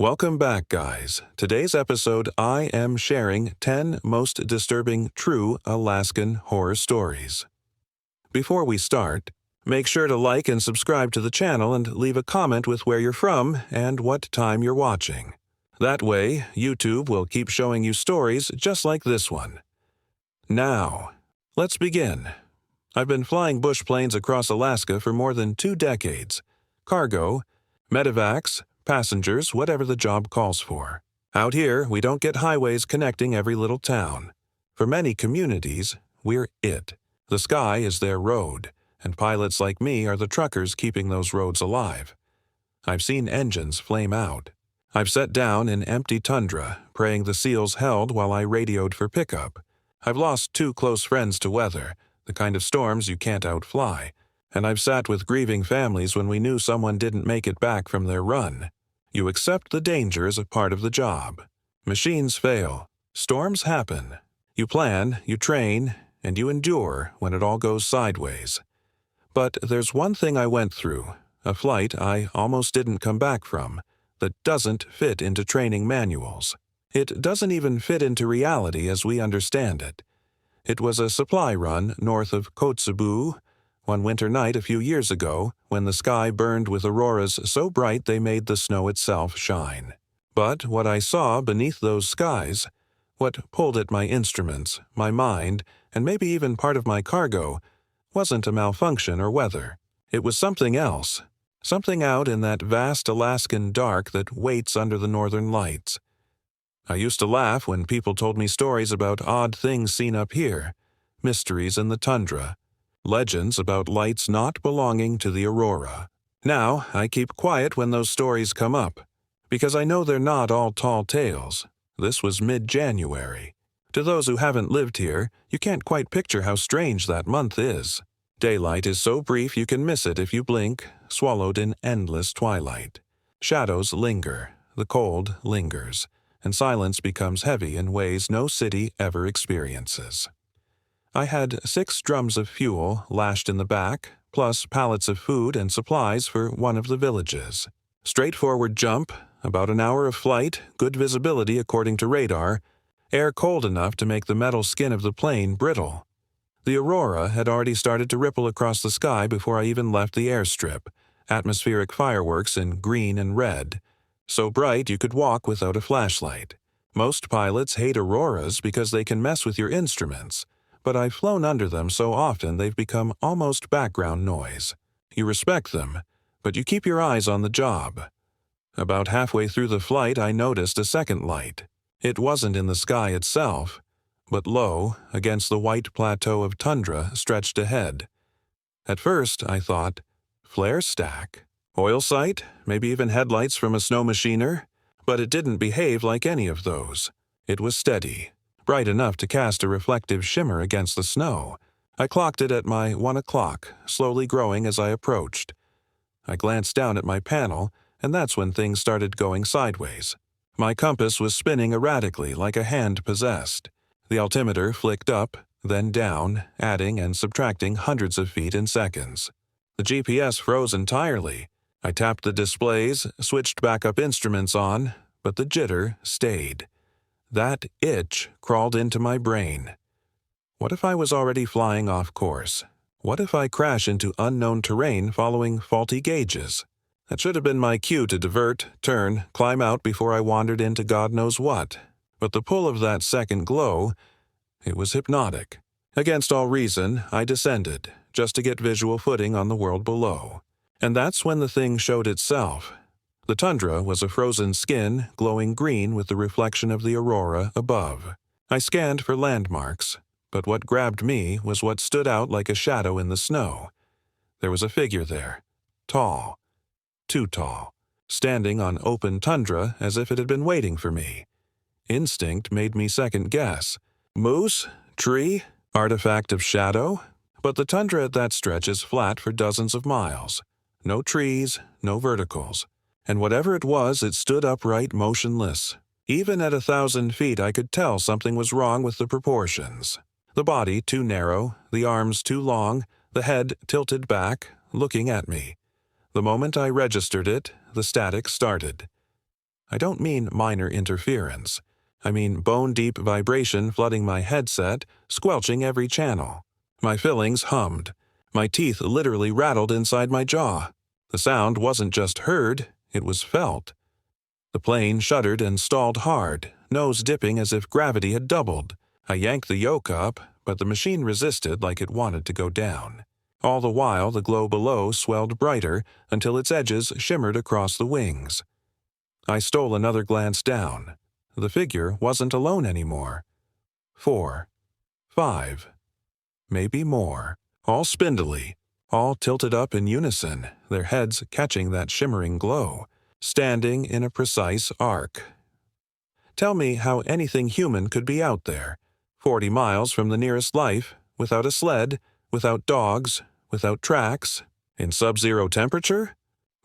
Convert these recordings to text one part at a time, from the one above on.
Welcome back, guys. Today's episode, I am sharing 10 most disturbing true Alaskan horror stories. Before we start, make sure to like and subscribe to the channel and leave a comment with where you're from and what time you're watching. That way, YouTube will keep showing you stories just like this one. Now, let's begin. I've been flying bush planes across Alaska for more than 2 decades. Cargo, medevacs, passengers, whatever the job calls for. Out here, we don't get highways connecting every little town. For many communities, we're it. The sky is their road, and pilots like me are the truckers keeping those roads alive. I've seen engines flame out. I've sat down in empty tundra, praying the seals held while I radioed for pickup. I've lost 2 close friends to weather, the kind of storms you can't outfly. And I've sat with grieving families when we knew someone didn't make it back from their run. You accept the danger as a part of the job. Machines fail. Storms happen. You plan, you train, and you endure when it all goes sideways. But there's one thing I went through, a flight I almost didn't come back from, that doesn't fit into training manuals. It doesn't even fit into reality as we understand it. It was a supply run north of Kotzebue, one winter night a few years ago, when the sky burned with auroras so bright they made the snow itself shine. But what I saw beneath those skies, what pulled at my instruments, my mind, and maybe even part of my cargo, wasn't a malfunction or weather. It was something else, something out in that vast Alaskan dark that waits under the northern lights. I used to laugh when people told me stories about odd things seen up here, mysteries in the tundra, legends about lights not belonging to the aurora. Now, I keep quiet when those stories come up, because I know they're not all tall tales. This was mid-January. To those who haven't lived here, you can't quite picture how strange that month is. Daylight is so brief you can miss it if you blink, swallowed in endless twilight. Shadows linger, the cold lingers, and silence becomes heavy in ways no city ever experiences. I had 6 drums of fuel lashed in the back, plus pallets of food and supplies for one of the villages. Straightforward jump, about an hour of flight, good visibility according to radar, air cold enough to make the metal skin of the plane brittle. The aurora had already started to ripple across the sky before I even left the airstrip, atmospheric fireworks in green and red, so bright you could walk without a flashlight. Most pilots hate auroras because they can mess with your instruments, but I've flown under them so often they've become almost background noise. You respect them, but you keep your eyes on the job. About halfway through the flight, I noticed a second light. It wasn't in the sky itself, but low, against the white plateau of tundra stretched ahead. At first, I thought, flare stack, oil sight, maybe even headlights from a snow machiner, but it didn't behave like any of those. It was steady, bright enough to cast a reflective shimmer against the snow. I clocked it at my 1 o'clock, slowly growing as I approached. I glanced down at my panel, and that's when things started going sideways. My compass was spinning erratically like a hand possessed. The altimeter flicked up, then down, adding and subtracting hundreds of feet in seconds. The GPS froze entirely. I tapped the displays, switched backup instruments on, but the jitter stayed. That itch crawled into my brain. What if I was already flying off course? What if I crash into unknown terrain following faulty gauges? That should have been my cue to divert, turn, climb out before I wandered into God knows what. But the pull of that second glow, it was hypnotic. Against all reason, I descended, just to get visual footing on the world below. And that's when the thing showed itself. The tundra was a frozen skin, glowing green with the reflection of the aurora above. I scanned for landmarks, but what grabbed me was what stood out like a shadow in the snow. There was a figure there, tall, too tall, standing on open tundra as if it had been waiting for me. Instinct made me second guess. Moose? Tree? Artifact of shadow? But the tundra at that stretch is flat for dozens of miles. No trees, no verticals. And whatever it was, it stood upright, motionless. Even at 1,000 feet, I could tell something was wrong with the proportions. The body too narrow, the arms too long, the head tilted back, looking at me. The moment I registered it, the static started. I don't mean minor interference. I mean bone-deep vibration flooding my headset, squelching every channel. My fillings hummed. My teeth literally rattled inside my jaw. The sound wasn't just heard, it was felt. The plane shuddered and stalled hard, nose dipping as if gravity had doubled. I yanked the yoke up, but the machine resisted like it wanted to go down. All the while, the glow below swelled brighter until its edges shimmered across the wings. I stole another glance down. The figure wasn't alone anymore. 4, 5, maybe more, all spindly, all tilted up in unison, their heads catching that shimmering glow, standing in a precise arc. Tell me how anything human could be out there, 40 miles from the nearest life, without a sled, without dogs, without tracks, in sub-zero temperature?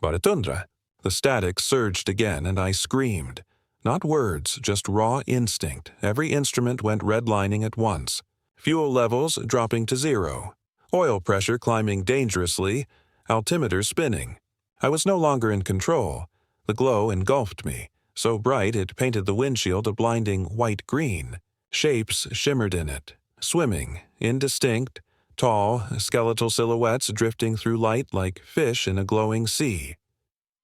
Baratundra. The static surged again, and I screamed. Not words, just raw instinct. Every instrument went redlining at once. Fuel levels dropping to 0. Oil pressure climbing dangerously, altimeter spinning. I was no longer in control. The glow engulfed me, so bright it painted the windshield a blinding white-green. Shapes shimmered in it, swimming, indistinct, tall, skeletal silhouettes drifting through light like fish in a glowing sea.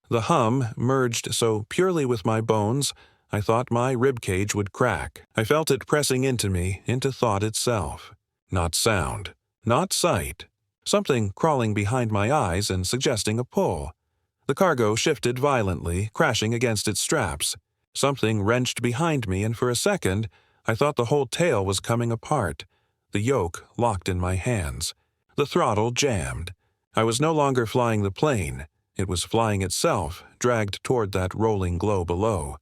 The hum merged so purely with my bones, I thought my ribcage would crack. I felt it pressing into me, into thought itself. Not sound, not sight. Something crawling behind my eyes and suggesting a pull. The cargo shifted violently, crashing against its straps. Something wrenched behind me, and for a second, I thought the whole tail was coming apart. The yoke locked in my hands. The throttle jammed. I was no longer flying the plane. It was flying itself, dragged toward that rolling glow below.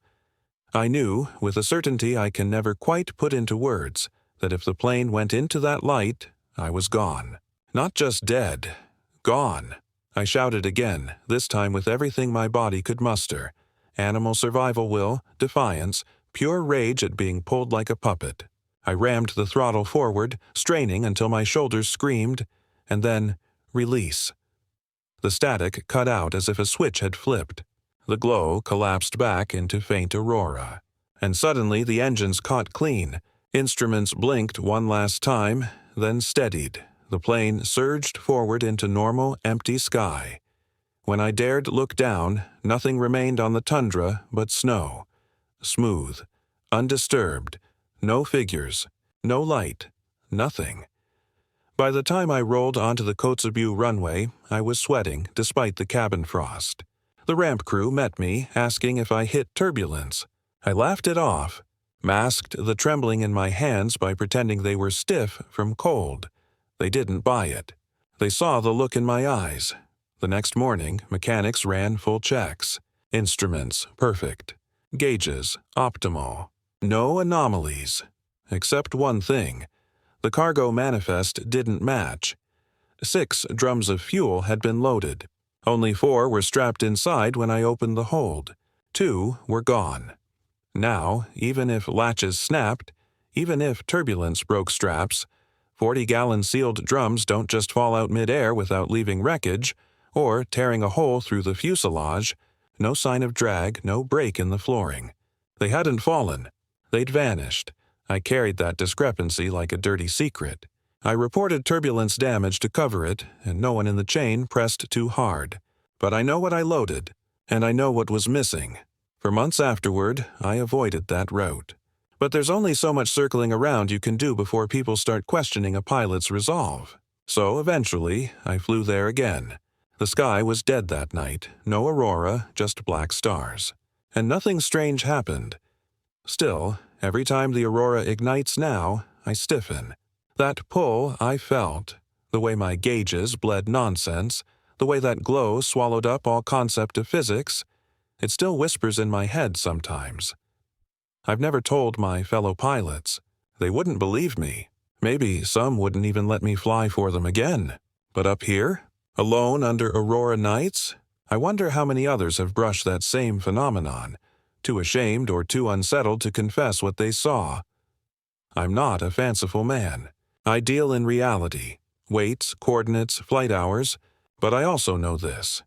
I knew, with a certainty I can never quite put into words, that if the plane went into that light, I was gone. Not just dead. Gone. I shouted again, this time with everything my body could muster. Animal survival will, defiance, pure rage at being pulled like a puppet. I rammed the throttle forward, straining until my shoulders screamed, and then release. The static cut out as if a switch had flipped. The glow collapsed back into faint aurora. And suddenly the engines caught clean. Instruments blinked one last time, then steadied. The plane surged forward into normal, empty sky. When I dared look down, nothing remained on the tundra but snow. Smooth, undisturbed, no figures, no light, nothing. By the time I rolled onto the Kotzebue runway, I was sweating despite the cabin frost. The ramp crew met me, asking if I hit turbulence. I laughed it off, masked the trembling in my hands by pretending they were stiff from cold. They didn't buy it. They saw the look in my eyes. The next morning, mechanics ran full checks. Instruments, perfect. Gauges, optimal. No anomalies. Except one thing. The cargo manifest didn't match. 6 drums of fuel had been loaded. Only 4 were strapped inside when I opened the hold. 2 were gone. Now, even if latches snapped, even if turbulence broke straps, 40-gallon sealed drums don't just fall out mid-air without leaving wreckage, or tearing a hole through the fuselage. No sign of drag, no break in the flooring. They hadn't fallen. They'd vanished. I carried that discrepancy like a dirty secret. I reported turbulence damage to cover it, and no one in the chain pressed too hard. But I know what I loaded, and I know what was missing. For months afterward, I avoided that route. But there's only so much circling around you can do before people start questioning a pilot's resolve. So eventually, I flew there again. The sky was dead that night, no aurora, just black stars. And nothing strange happened. Still, every time the aurora ignites now, I stiffen. That pull I felt, the way my gauges bled nonsense, the way that glow swallowed up all concept of physics, it still whispers in my head sometimes. I've never told my fellow pilots. They wouldn't believe me. Maybe some wouldn't even let me fly for them again. But up here, alone under aurora nights, I wonder how many others have brushed that same phenomenon, too ashamed or too unsettled to confess what they saw. I'm not a fanciful man. I deal in reality, weights, coordinates, flight hours, but I also know this.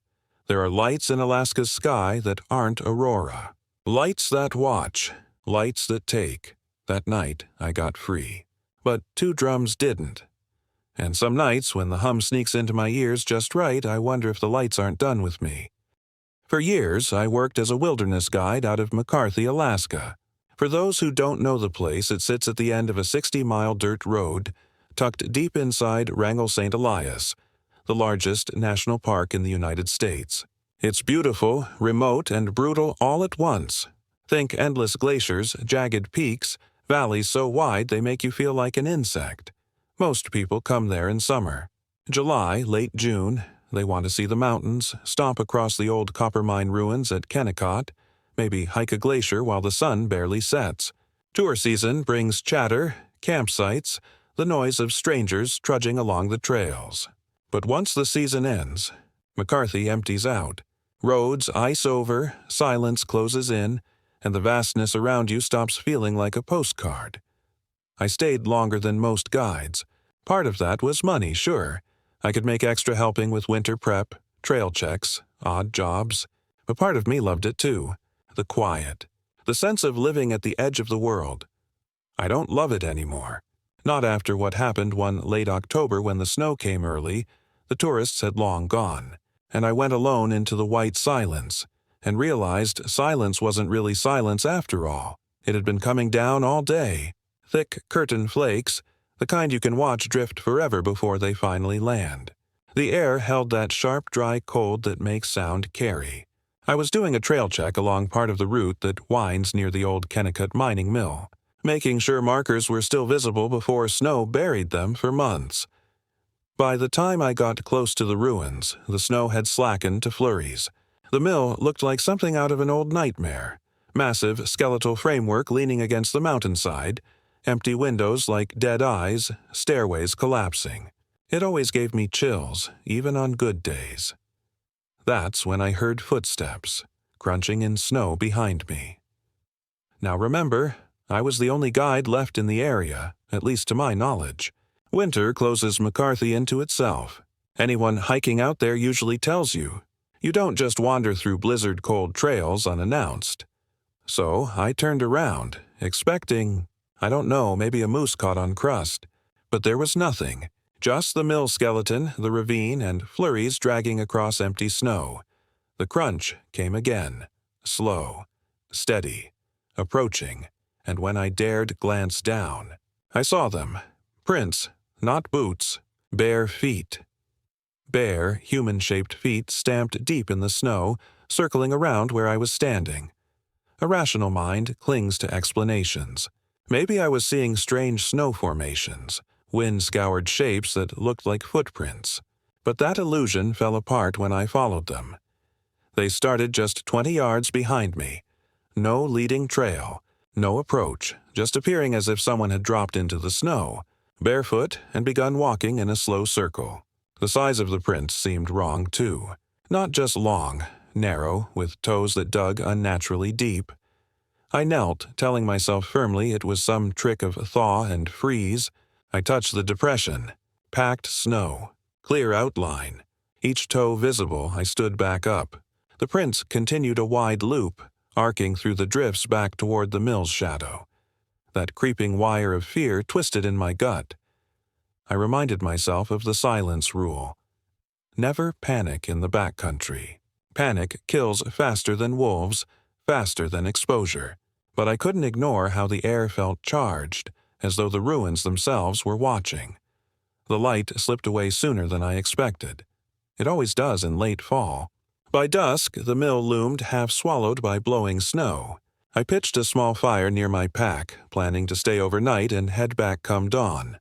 There are lights in Alaska's sky that aren't aurora. Lights that watch, lights that take. That night I got free. But 2 drums didn't. And some nights, when the hum sneaks into my ears just right, I wonder if the lights aren't done with me. For years, I worked as a wilderness guide out of McCarthy, Alaska. For those who don't know the place, it sits at the end of a 60-mile dirt road, tucked deep inside Wrangell St. Elias, the largest national park in the United States. It's beautiful, remote, and brutal all at once. Think endless glaciers, jagged peaks, valleys so wide they make you feel like an insect. Most people come there in summer. July, late June, they want to see the mountains, stomp across the old copper mine ruins at Kennecott, maybe hike a glacier while the sun barely sets. Tour season brings chatter, campsites, the noise of strangers trudging along the trails. But once the season ends, McCarthy empties out. Roads ice over, silence closes in, and the vastness around you stops feeling like a postcard. I stayed longer than most guides. Part of that was money, sure. I could make extra helping with winter prep, trail checks, odd jobs. But part of me loved it too. The quiet. The sense of living at the edge of the world. I don't love it anymore. Not after what happened one late October when the snow came early. The tourists had long gone. And I went alone into the white silence, and realized silence wasn't really silence after all. It had been coming down all day. Thick curtain flakes, the kind you can watch drift forever before they finally land. The air held that sharp, dry cold that makes sound carry. I was doing a trail check along part of the route that winds near the old Kennecott mining mill, making sure markers were still visible before snow buried them for months. By the time I got close to the ruins, the snow had slackened to flurries. The mill looked like something out of an old nightmare. Massive skeletal framework leaning against the mountainside, empty windows like dead eyes, stairways collapsing. It always gave me chills, even on good days. That's when I heard footsteps, crunching in snow behind me. Now remember, I was the only guide left in the area, at least to my knowledge. Winter closes McCarthy into itself. Anyone hiking out there usually tells you, you don't just wander through blizzard-cold trails unannounced. So I turned around, expecting, I don't know, maybe a moose caught on crust. But there was nothing. Just the mill skeleton, the ravine, and flurries dragging across empty snow. The crunch came again, slow, steady, approaching, and when I dared glance down, I saw them. Prints, not boots, bare feet. Bare, human-shaped feet stamped deep in the snow, circling around where I was standing. A rational mind clings to explanations. Maybe I was seeing strange snow formations, wind-scoured shapes that looked like footprints. But that illusion fell apart when I followed them. They started just 20 yards behind me. No leading trail, no approach, just appearing as if someone had dropped into the snow, barefoot, and begun walking in a slow circle. The size of the prints seemed wrong, too. Not just long, narrow, with toes that dug unnaturally deep. I knelt, telling myself firmly it was some trick of thaw and freeze. I touched the depression. Packed snow. Clear outline. Each toe visible, I stood back up. The prints continued a wide loop, arcing through the drifts back toward the mill's shadow. That creeping wire of fear twisted in my gut. I reminded myself of the silence rule. Never panic in the backcountry. Panic kills faster than wolves, faster than exposure. But I couldn't ignore how the air felt charged, as though the ruins themselves were watching. The light slipped away sooner than I expected. It always does in late fall. By dusk, the mill loomed half swallowed by blowing snow. I pitched a small fire near my pack, planning to stay overnight and head back come dawn.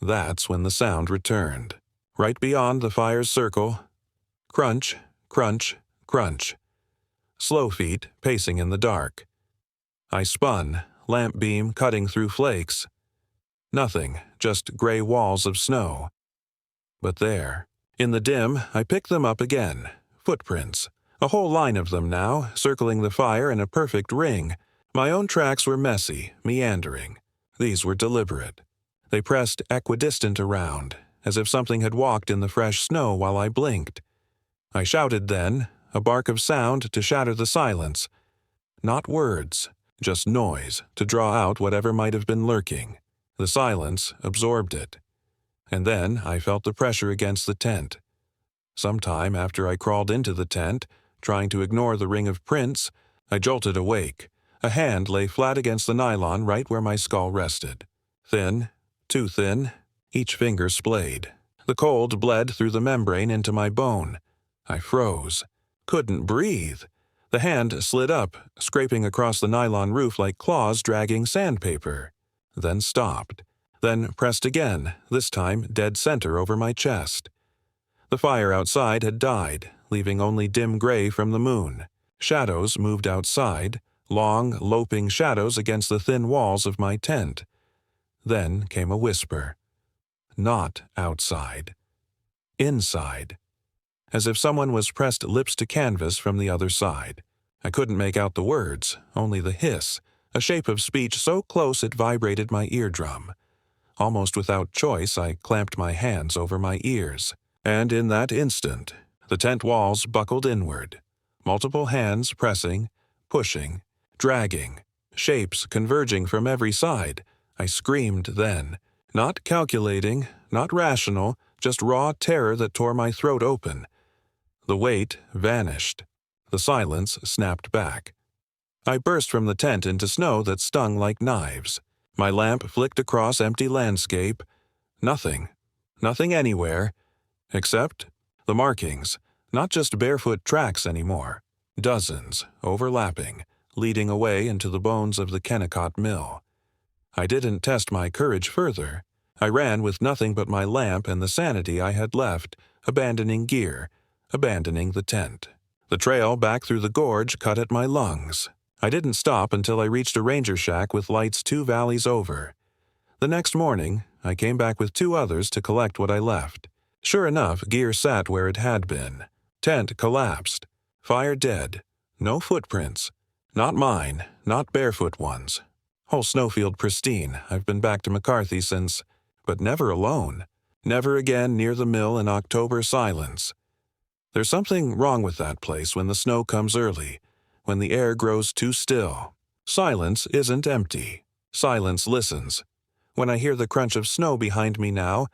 That's when the sound returned. Right beyond the fire's circle, crunch, crunch, crunch. Slow feet pacing in the dark. I spun, lamp beam cutting through flakes. Nothing, just gray walls of snow. But there, in the dim, I picked them up again. Footprints. A whole line of them now, circling the fire in a perfect ring. My own tracks were messy, meandering. These were deliberate. They pressed equidistant around, as if something had walked in the fresh snow while I blinked. I shouted then, a bark of sound to shatter the silence. Not words, just noise to draw out whatever might have been lurking. The silence absorbed it. And then I felt the pressure against the tent. Sometime after I crawled into the tent, trying to ignore the ring of prints, I jolted awake. A hand lay flat against the nylon right where my skull rested. Thin, too thin, each finger splayed. The cold bled through the membrane into my bone. I froze. Couldn't breathe. The hand slid up, scraping across the nylon roof like claws dragging sandpaper. Then stopped. Then pressed again, this time dead center over my chest. The fire outside had died, leaving only dim gray from the moon. Shadows moved outside, long, loping shadows against the thin walls of my tent. Then came a whisper. Not outside. Inside. As if someone was pressed lips to canvas from the other side. I couldn't make out the words, only the hiss, a shape of speech so close it vibrated my eardrum. Almost without choice, I clamped my hands over my ears. And in that instant, the tent walls buckled inward. Multiple hands pressing, pushing, dragging, shapes converging from every side. I screamed then. Not calculating, not rational, just raw terror that tore my throat open. The weight vanished. The silence snapped back. I burst from the tent into snow that stung like knives. My lamp flicked across empty landscape. Nothing. Nothing anywhere. Except the markings. Not just barefoot tracks anymore. Dozens, overlapping, leading away into the bones of the Kennecott Mill. I didn't test my courage further. I ran with nothing but my lamp and the sanity I had left, abandoning gear, abandoning the tent. The trail back through the gorge cut at my lungs. I didn't stop until I reached a ranger shack with lights 2 valleys over. The next morning, I came back with 2 others to collect what I left. Sure enough, gear sat where it had been. Tent collapsed. Fire dead. No footprints. Not mine, not barefoot ones. Whole snowfield pristine. I've been back to McCarthy since, but never alone. Never again near the mill in October silence. There's something wrong with that place when the snow comes early, when the air grows too still. Silence isn't empty. Silence listens. When I hear the crunch of snow behind me now,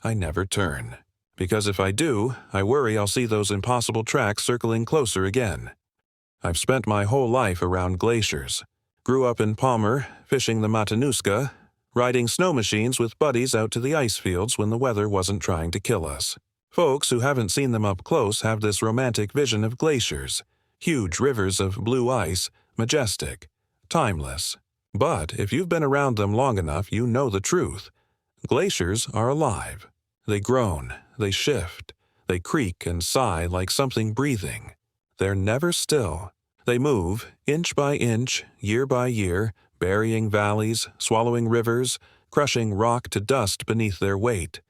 I never turn. Because if I do, I worry I'll see those impossible tracks circling closer again. I've spent my whole life around glaciers. Grew up in Palmer, fishing the Matanuska, riding snow machines with buddies out to the ice fields when the weather wasn't trying to kill us. Folks who haven't seen them up close have this romantic vision of glaciers, huge rivers of blue ice, majestic, timeless. But if you've been around them long enough, you know the truth. Glaciers are alive. They groan, they shift, they creak and sigh like something breathing. They're never still. They move, inch by inch, year by year, burying valleys, swallowing rivers, crushing rock to dust beneath their weight.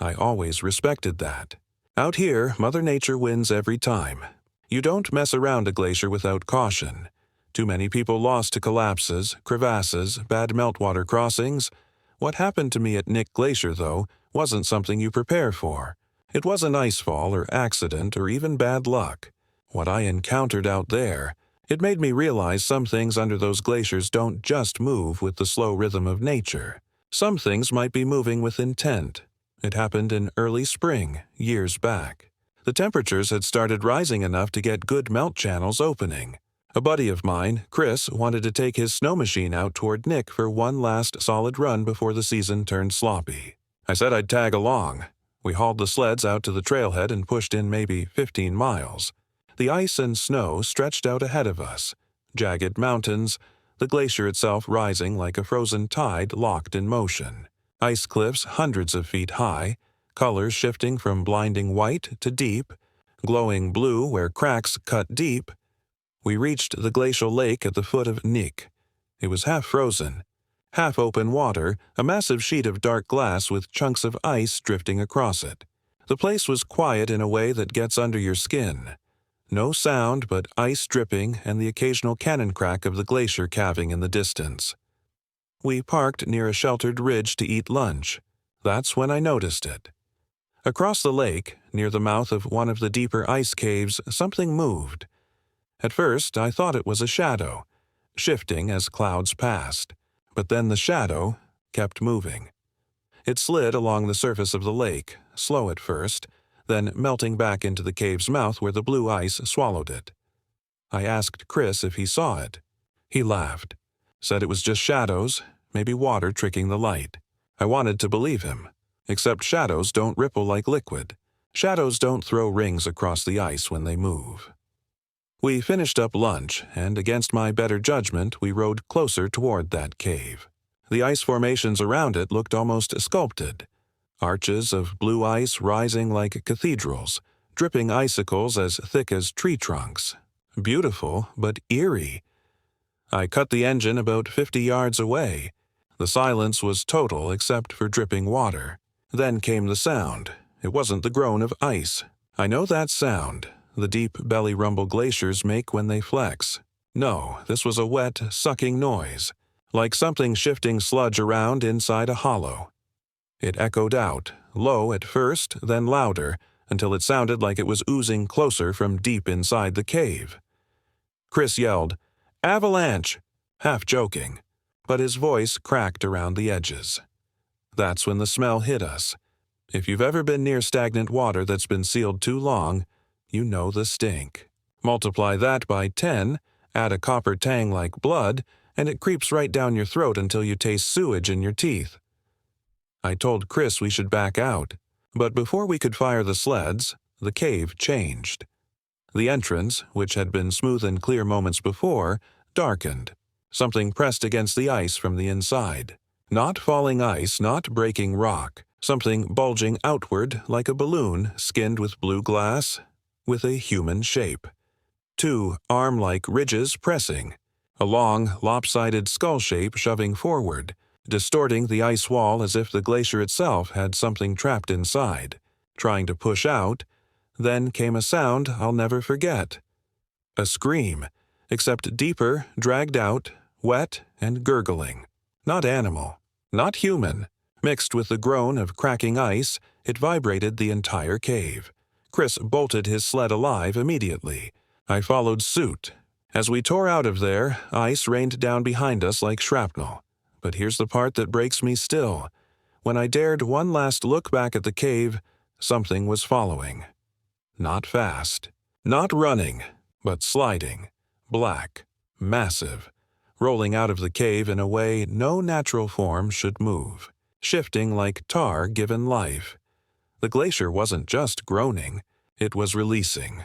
I always respected that. Out here, Mother Nature wins every time. You don't mess around a glacier without caution. Too many people lost to collapses, crevasses, bad meltwater crossings. What happened to me at Nick Glacier, though, wasn't something you prepare for. It wasn't icefall or accident or even bad luck. What I encountered out there, it made me realize some things under those glaciers don't just move with the slow rhythm of nature. Some things might be moving with intent. It happened in early spring, years back. The temperatures had started rising enough to get good melt channels opening. A buddy of mine, Chris, wanted to take his snow machine out toward Nick for one last solid run before the season turned sloppy. I said I'd tag along. We hauled the sleds out to the trailhead and pushed in maybe 15 miles. The ice and snow stretched out ahead of us. Jagged mountains, the glacier itself rising like a frozen tide locked in motion. Ice cliffs hundreds of feet high, colors shifting from blinding white to deep, glowing blue where cracks cut deep. We reached the glacial lake at the foot of Nick. It was half frozen. Half open water, a massive sheet of dark glass with chunks of ice drifting across it. The place was quiet in a way that gets under your skin. No sound but ice dripping and the occasional cannon crack of the glacier calving in the distance. We parked near a sheltered ridge to eat lunch. That's when I noticed it. Across the lake, near the mouth of one of the deeper ice caves, something moved. At first, I thought it was a shadow, shifting as clouds passed, but then the shadow kept moving. It slid along the surface of the lake, slow at first, then melting back into the cave's mouth where the blue ice swallowed it. I asked Chris if he saw it. He laughed, said it was just shadows, maybe water tricking the light. I wanted to believe him, except shadows don't ripple like liquid. Shadows don't throw rings across the ice when they move. We finished up lunch, and against my better judgment, we rode closer toward that cave. The ice formations around it looked almost sculpted. Arches of blue ice rising like cathedrals, dripping icicles as thick as tree trunks. Beautiful, but eerie. I cut the engine about 50 yards away. The silence was total except for dripping water. Then came the sound. It wasn't the groan of ice. I know that sound, the deep belly rumble glaciers make when they flex. No, this was a wet, sucking noise, like something shifting sludge around inside a hollow. It echoed out, low at first, then louder, until it sounded like it was oozing closer from deep inside the cave. Chris yelled, "Avalanche!" half joking, but his voice cracked around the edges. That's when the smell hit us. If you've ever been near stagnant water that's been sealed too long, you know the stink. Multiply that by 10, add a copper tang like blood, and it creeps right down your throat until you taste sewage in your teeth. I told Chris we should back out, but before we could fire the sleds, the cave changed. The entrance, which had been smooth and clear moments before, darkened. Something pressed against the ice from the inside. Not falling ice, not breaking rock. Something bulging outward like a balloon skinned with blue glass, with a human shape. 2 arm-like ridges pressing. A long, lopsided skull shape shoving forward, distorting the ice wall as if the glacier itself had something trapped inside, trying to push out. Then came a sound I'll never forget. A scream, except deeper, dragged out, wet and gurgling. Not animal, not human. Mixed with the groan of cracking ice, it vibrated the entire cave. Chris bolted his sled alive immediately. I followed suit. As we tore out of there, ice rained down behind us like shrapnel. But here's the part that breaks me still. When I dared one last look back at the cave, something was following. Not fast. Not running, but sliding. Black. Massive. Rolling out of the cave in a way no natural form should move. Shifting like tar given life. The glacier wasn't just groaning, it was releasing.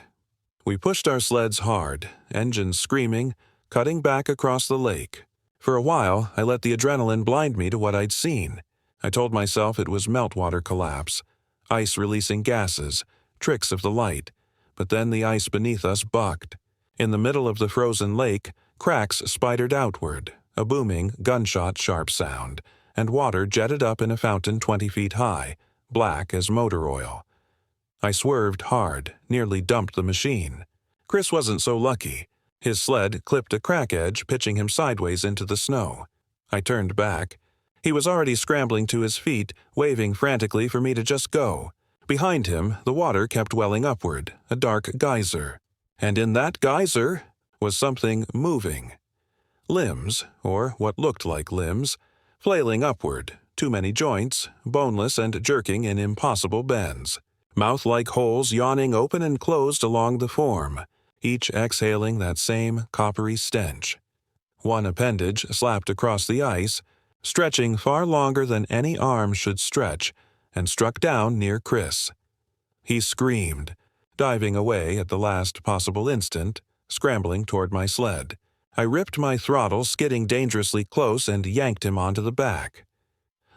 We pushed our sleds hard, engines screaming, cutting back across the lake. For a while, I let the adrenaline blind me to what I'd seen. I told myself it was meltwater collapse, ice releasing gases, tricks of the light. But then the ice beneath us bucked. In the middle of the frozen lake, cracks spidered outward, a booming, gunshot-sharp sound, and water jetted up in a fountain 20 feet high, black as motor oil. I swerved hard, nearly dumped the machine. Chris wasn't so lucky. His sled clipped a crack edge, pitching him sideways into the snow. I turned back. He was already scrambling to his feet, waving frantically for me to just go. Behind him, the water kept welling upward, a dark geyser. And in that geyser was something moving. Limbs, or what looked like limbs, flailing upward, too many joints, boneless and jerking in impossible bends. Mouth-like holes yawning open and closed along the form, each exhaling that same coppery stench. One appendage slapped across the ice, stretching far longer than any arm should stretch, and struck down near Chris. He screamed, diving away at the last possible instant, scrambling toward my sled. I ripped my throttle, skidding dangerously close, and yanked him onto the back.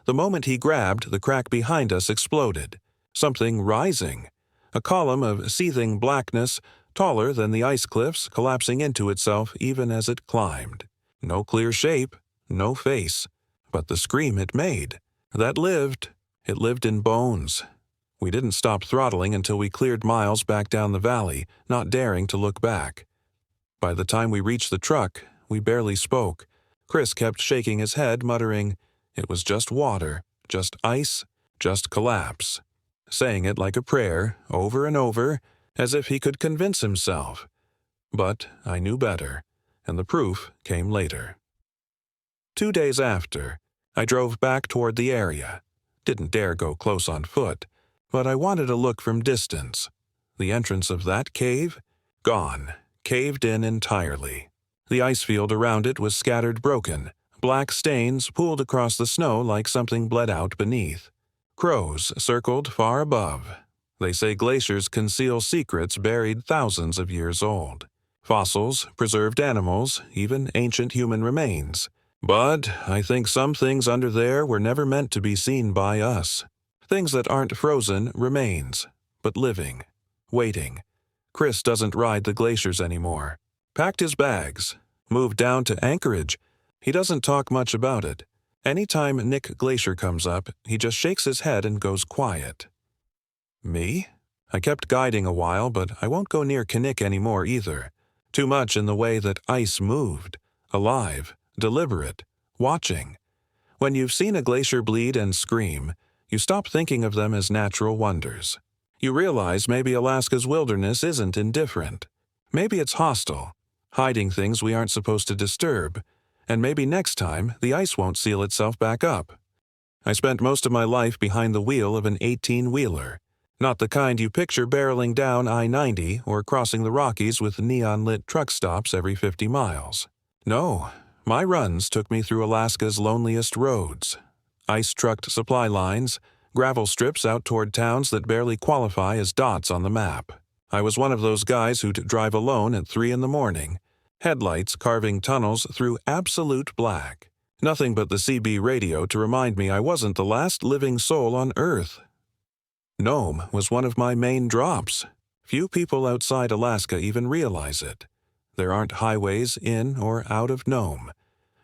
The moment he grabbed, the crack behind us exploded. Something rising. A column of seething blackness, taller than the ice cliffs, collapsing into itself even as it climbed. No clear shape, no face, but the scream it made. That lived. It lived in bones. We didn't stop throttling until we cleared miles back down the valley, not daring to look back. By the time we reached the truck, we barely spoke. Chris kept shaking his head, muttering, "It was just water, just ice, just collapse," saying it like a prayer, over and over, as if he could convince himself. But I knew better, and the proof came later. 2 days after, I drove back toward the area. Didn't dare go close on foot, but I wanted to look from distance. The entrance of that cave? Gone, caved in entirely. The ice field around it was scattered broken, black stains pooled across the snow like something bled out beneath. Crows circled far above. They say glaciers conceal secrets buried thousands of years old. Fossils, preserved animals, even ancient human remains. But I think some things under there were never meant to be seen by us. Things that aren't frozen remains, but living, waiting. Chris doesn't ride the glaciers anymore. Packed his bags, moved down to Anchorage. He doesn't talk much about it. Anytime Nick Glacier comes up, he just shakes his head and goes quiet. Me? I kept guiding a while, but I won't go near Knik anymore either. Too much in the way that ice moved. Alive, deliberate, watching. When you've seen a glacier bleed and scream, you stop thinking of them as natural wonders. You realize maybe Alaska's wilderness isn't indifferent. Maybe it's hostile, hiding things we aren't supposed to disturb, and maybe next time the ice won't seal itself back up. I spent most of my life behind the wheel of an 18-wheeler, not the kind you picture barreling down I-90 or crossing the Rockies with neon-lit truck stops every 50 miles. No, my runs took me through Alaska's loneliest roads. Ice-trucked supply lines, gravel strips out toward towns that barely qualify as dots on the map. I was one of those guys who'd drive alone at 3 in the morning, headlights carving tunnels through absolute black. Nothing but the CB radio to remind me I wasn't the last living soul on Earth. Nome was one of my main drops. Few people outside Alaska even realize it. There aren't highways in or out of Nome.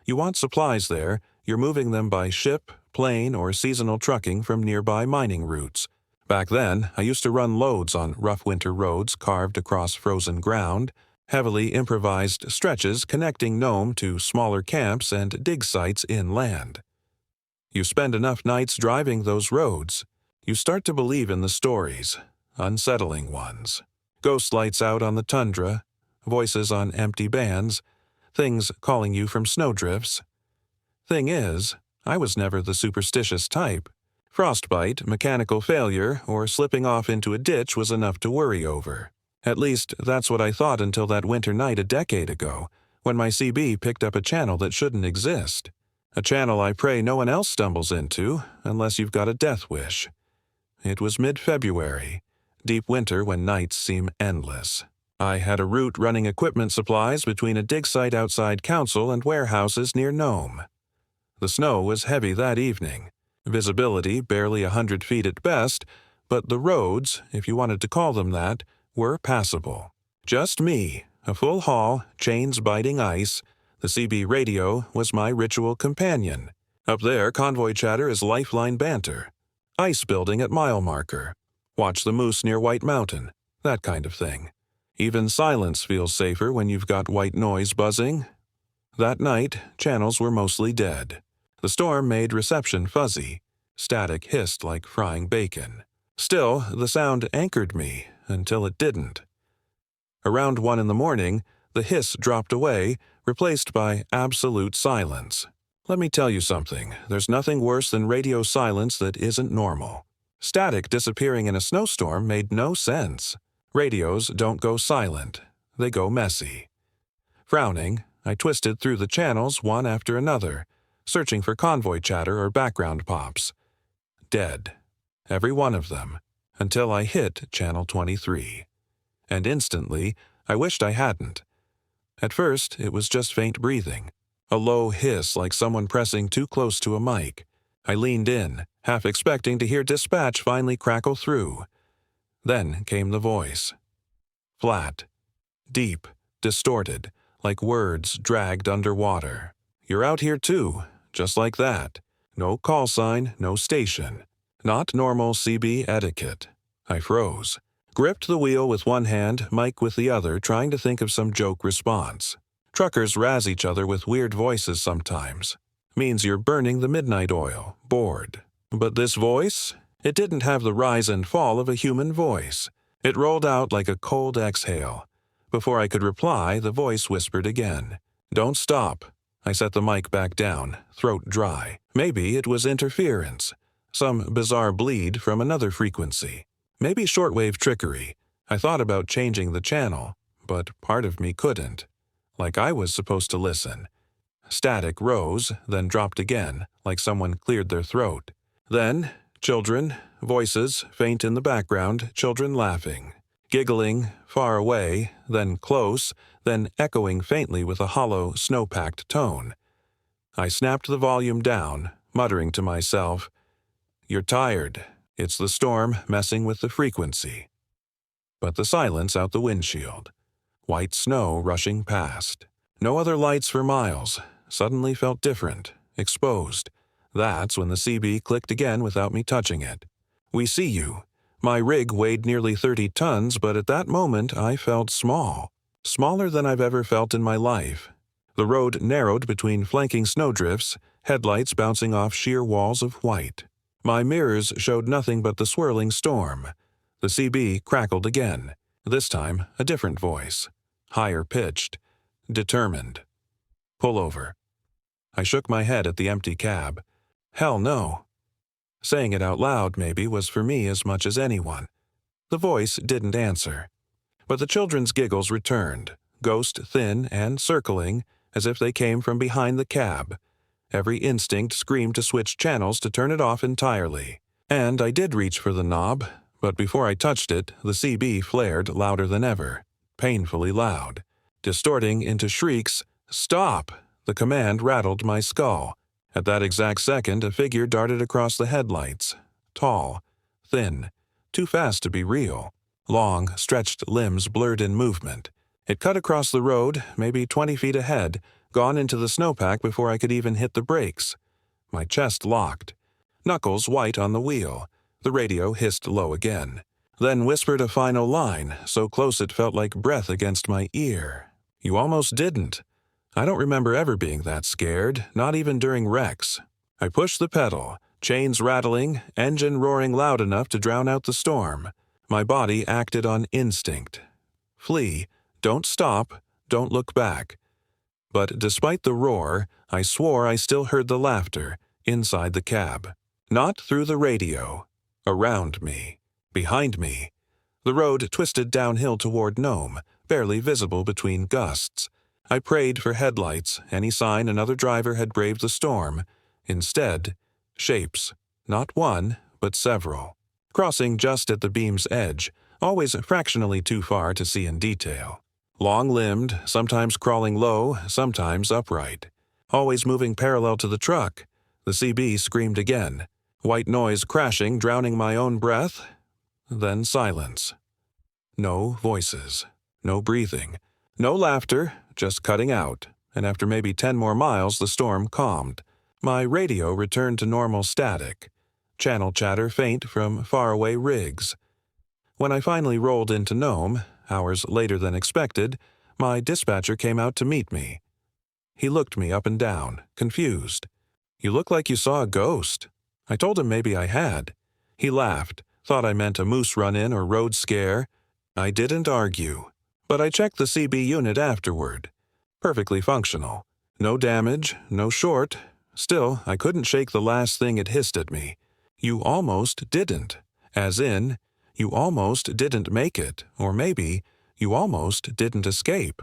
You want supplies there, you're moving them by ship, plane, or seasonal trucking from nearby mining routes. Back then, I used to run loads on rough winter roads carved across frozen ground, heavily improvised stretches connecting Nome to smaller camps and dig sites inland. You spend enough nights driving those roads, you start to believe in the stories, unsettling ones. Ghost lights out on the tundra, voices on empty bands, things calling you from snowdrifts. Thing is, I was never the superstitious type. Frostbite, mechanical failure, or slipping off into a ditch was enough to worry over. At least, that's what I thought until that winter night a decade ago, when my CB picked up a channel that shouldn't exist. A channel I pray no one else stumbles into, unless you've got a death wish. It was mid-February, deep winter when nights seem endless. I had a route running equipment supplies between a dig site outside Council and warehouses near Nome. The snow was heavy that evening. Visibility barely 100 feet at best, but the roads, if you wanted to call them that, were passable. Just me, a full haul, chains biting ice. The CB radio was my ritual companion. Up there, convoy chatter is lifeline banter. Ice building at mile marker. Watch the moose near White Mountain. That kind of thing. Even silence feels safer when you've got white noise buzzing. That night, channels were mostly dead. The storm made reception fuzzy. Static hissed like frying bacon. Still, the sound anchored me until it didn't. Around 1 in the morning, the hiss dropped away, replaced by absolute silence. Let me tell you something, there's nothing worse than radio silence that isn't normal. Static disappearing in a snowstorm made no sense. Radios don't go silent, they go messy. Frowning, I twisted through the channels one after another, searching for convoy chatter or background pops. Dead. Every one of them, until I hit channel 23. And instantly, I wished I hadn't. At first, it was just faint breathing. A low hiss like someone pressing too close to a mic. I leaned in, half expecting to hear dispatch finally crackle through. Then came the voice. Flat, deep, distorted, like words dragged underwater. You're out here too, just like that. No call sign, no station. Not normal CB etiquette. I froze. Gripped the wheel with one hand, mic with the other, trying to think of some joke response. Truckers razz each other with weird voices sometimes. Means you're burning the midnight oil, bored. But this voice? It didn't have the rise and fall of a human voice. It rolled out like a cold exhale. Before I could reply, the voice whispered again. "Don't stop." I set the mic back down, throat dry. Maybe it was interference. Some bizarre bleed from another frequency. Maybe shortwave trickery. I thought about changing the channel, but part of me couldn't. Like I was supposed to listen. Static rose, then dropped again, like someone cleared their throat. Then, children, voices, faint in the background, children laughing. Giggling, far away, then close, then echoing faintly with a hollow, snow-packed tone. I snapped the volume down, muttering to myself, "You're tired. It's the storm messing with the frequency." But the silence out the windshield. White snow rushing past. No other lights for miles. Suddenly felt different, exposed. That's when the CB clicked again without me touching it. "We see you." My rig weighed nearly 30 tons, but at that moment I felt small. Smaller than I've ever felt in my life. The road narrowed between flanking snowdrifts, headlights bouncing off sheer walls of white. My mirrors showed nothing but the swirling storm. The CB crackled again, this time a different voice. Higher pitched. Determined. "Pull over." I shook my head at the empty cab. Hell no. Saying it out loud, maybe, was for me as much as anyone. The voice didn't answer. But the children's giggles returned, ghost thin and circling, as if they came from behind the cab. Every instinct screamed to switch channels to turn it off entirely. And I did reach for the knob, but before I touched it, the CB flared louder than ever, painfully loud. Distorting into shrieks, "Stop!" The command rattled my skull. At that exact second, a figure darted across the headlights. Tall, thin, too fast to be real. Long, stretched limbs blurred in movement. It cut across the road, maybe 20 feet ahead, gone into the snowpack before I could even hit the brakes. My chest locked. Knuckles white on the wheel. The radio hissed low again. Then whispered a final line, so close it felt like breath against my ear. "You almost didn't." I don't remember ever being that scared, not even during wrecks. I pushed the pedal, chains rattling, engine roaring loud enough to drown out the storm. My body acted on instinct. Flee, don't stop, don't look back. But despite the roar, I swore I still heard the laughter inside the cab. Not through the radio. Around me. Behind me. The road twisted downhill toward Nome, barely visible between gusts. I prayed for headlights, any sign another driver had braved the storm. Instead, shapes. Not one, but several. Crossing just at the beam's edge, always fractionally too far to see in detail. Long-limbed, sometimes crawling low, sometimes upright. Always moving parallel to the truck. The CB screamed again. White noise crashing, drowning my own breath. Then silence. No voices. No breathing. No laughter, just cutting out, and after maybe 10 more miles the storm calmed. My radio returned to normal static. Channel chatter faint from faraway rigs. When I finally rolled into Nome, hours later than expected, my dispatcher came out to meet me. He looked me up and down, confused. "You look like you saw a ghost." I told him maybe I had. He laughed, thought I meant a moose run-in or road scare. I didn't argue. But I checked the CB unit afterward. Perfectly functional. No damage, no short. Still, I couldn't shake the last thing it hissed at me. You almost didn't. As in, you almost didn't make it, or maybe, you almost didn't escape.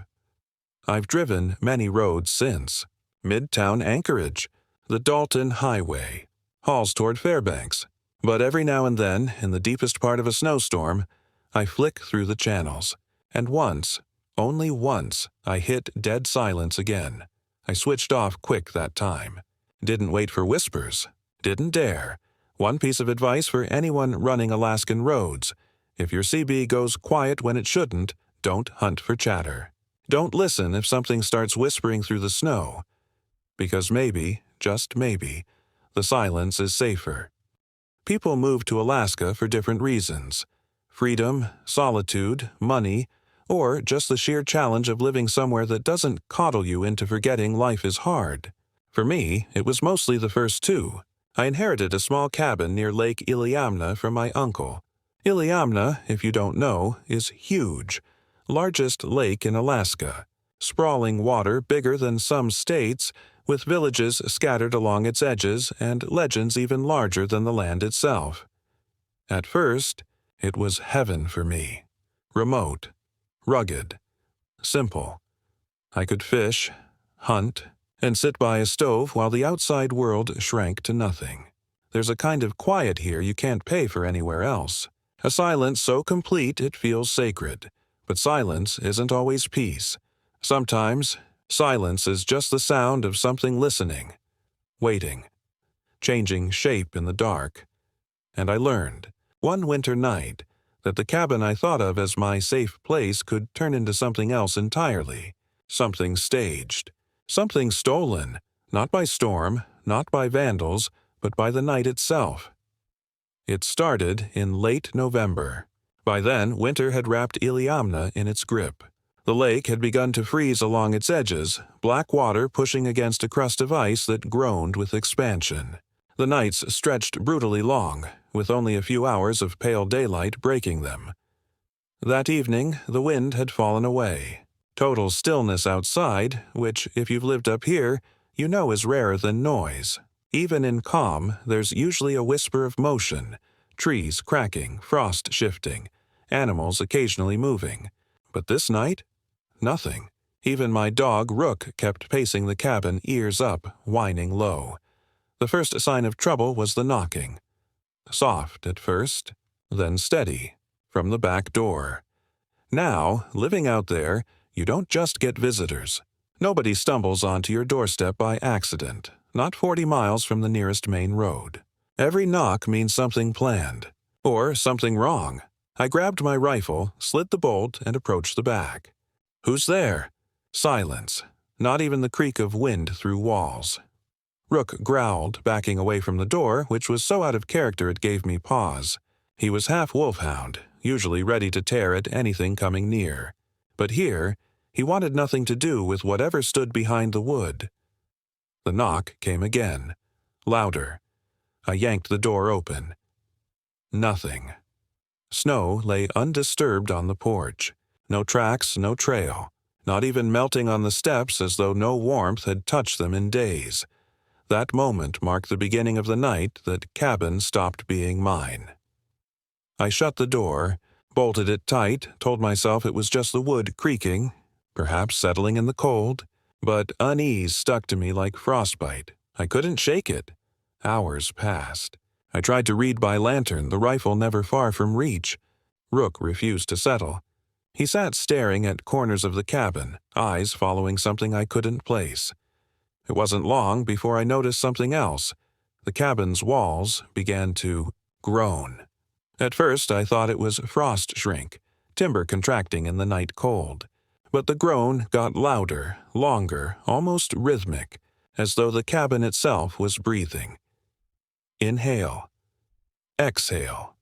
I've driven many roads since. Midtown Anchorage, the Dalton Highway, hauls toward Fairbanks. But every now and then, in the deepest part of a snowstorm, I flick through the channels. And once, only once, I hit dead silence again. I switched off quick that time. Didn't wait for whispers. Didn't dare. One piece of advice for anyone running Alaskan roads. If your CB goes quiet when it shouldn't, don't hunt for chatter. Don't listen if something starts whispering through the snow. Because maybe, just maybe, the silence is safer. People move to Alaska for different reasons. Freedom, solitude, money, or just the sheer challenge of living somewhere that doesn't coddle you into forgetting life is hard. For me, it was mostly the first two. I inherited a small cabin near Lake Iliamna from my uncle. Iliamna, if you don't know, is huge. largest lake in Alaska, sprawling water bigger than some states, with villages scattered along its edges and legends even larger than the land itself. At first, it was heaven for me. Remote, rugged, simple. I could fish, hunt, and sit by a stove while the outside world shrank to nothing. There's a kind of quiet here you can't pay for anywhere else. A silence so complete it feels sacred. But silence isn't always peace. Sometimes, silence is just the sound of something listening, waiting, changing shape in the dark. And I learned, one winter night, that the cabin I thought of as my safe place could turn into something else entirely. Something staged. Something stolen, not by storm, not by vandals, but by the night itself. It started in late November. By then, winter had wrapped Iliamna in its grip. The lake had begun to freeze along its edges, black water pushing against a crust of ice that groaned with expansion. The nights stretched brutally long, with only a few hours of pale daylight breaking them. That evening, the wind had fallen away. Total stillness outside, which, if you've lived up here, you know is rarer than noise. Even in calm, there's usually a whisper of motion, trees cracking, frost shifting, animals occasionally moving. But this night, nothing. Even my dog, Rook, kept pacing the cabin, ears up, whining low. The first sign of trouble was the knocking. Soft at first, then steady, from the back door. Now, living out there, you don't just get visitors. Nobody stumbles onto your doorstep by accident, not 40 miles from the nearest main road. Every knock means something planned, or something wrong. I grabbed my rifle, slid the bolt, and approached the back. "Who's there?" Silence, not even the creak of wind through walls. Rook growled, backing away from the door, which was so out of character it gave me pause. He was half wolfhound, usually ready to tear at anything coming near. But here, he wanted nothing to do with whatever stood behind the wood. The knock came again, louder. I yanked the door open. Nothing. Snow lay undisturbed on the porch. No tracks, no trail. Not even melting on the steps as though no warmth had touched them in days. That moment marked the beginning of the night that cabin stopped being mine. I shut the door, bolted it tight, told myself it was just the wood creaking, perhaps settling in the cold, but unease stuck to me like frostbite. I couldn't shake it. Hours passed. I tried to read by lantern, the rifle never far from reach. Rook refused to settle. He sat staring at corners of the cabin, eyes following something I couldn't place. It wasn't long before I noticed something else. The cabin's walls began to groan. At first I thought it was frost shrink, timber contracting in the night cold. But the groan got louder, longer, almost rhythmic, as though the cabin itself was breathing. Inhale. Exhale.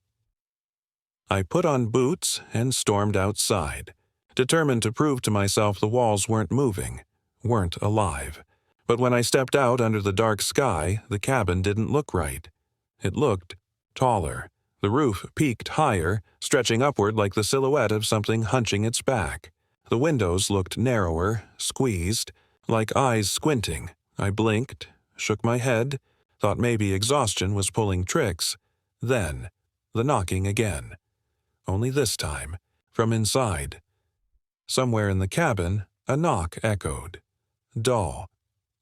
I put on boots and stormed outside, determined to prove to myself the walls weren't moving, weren't alive. But when I stepped out under the dark sky, the cabin didn't look right. It looked taller. The roof peaked higher, stretching upward like the silhouette of something hunching its back. The windows looked narrower, squeezed, like eyes squinting. I blinked, shook my head, thought maybe exhaustion was pulling tricks. Then, the knocking again. Only this time, from inside. Somewhere in the cabin, a knock echoed. Dull,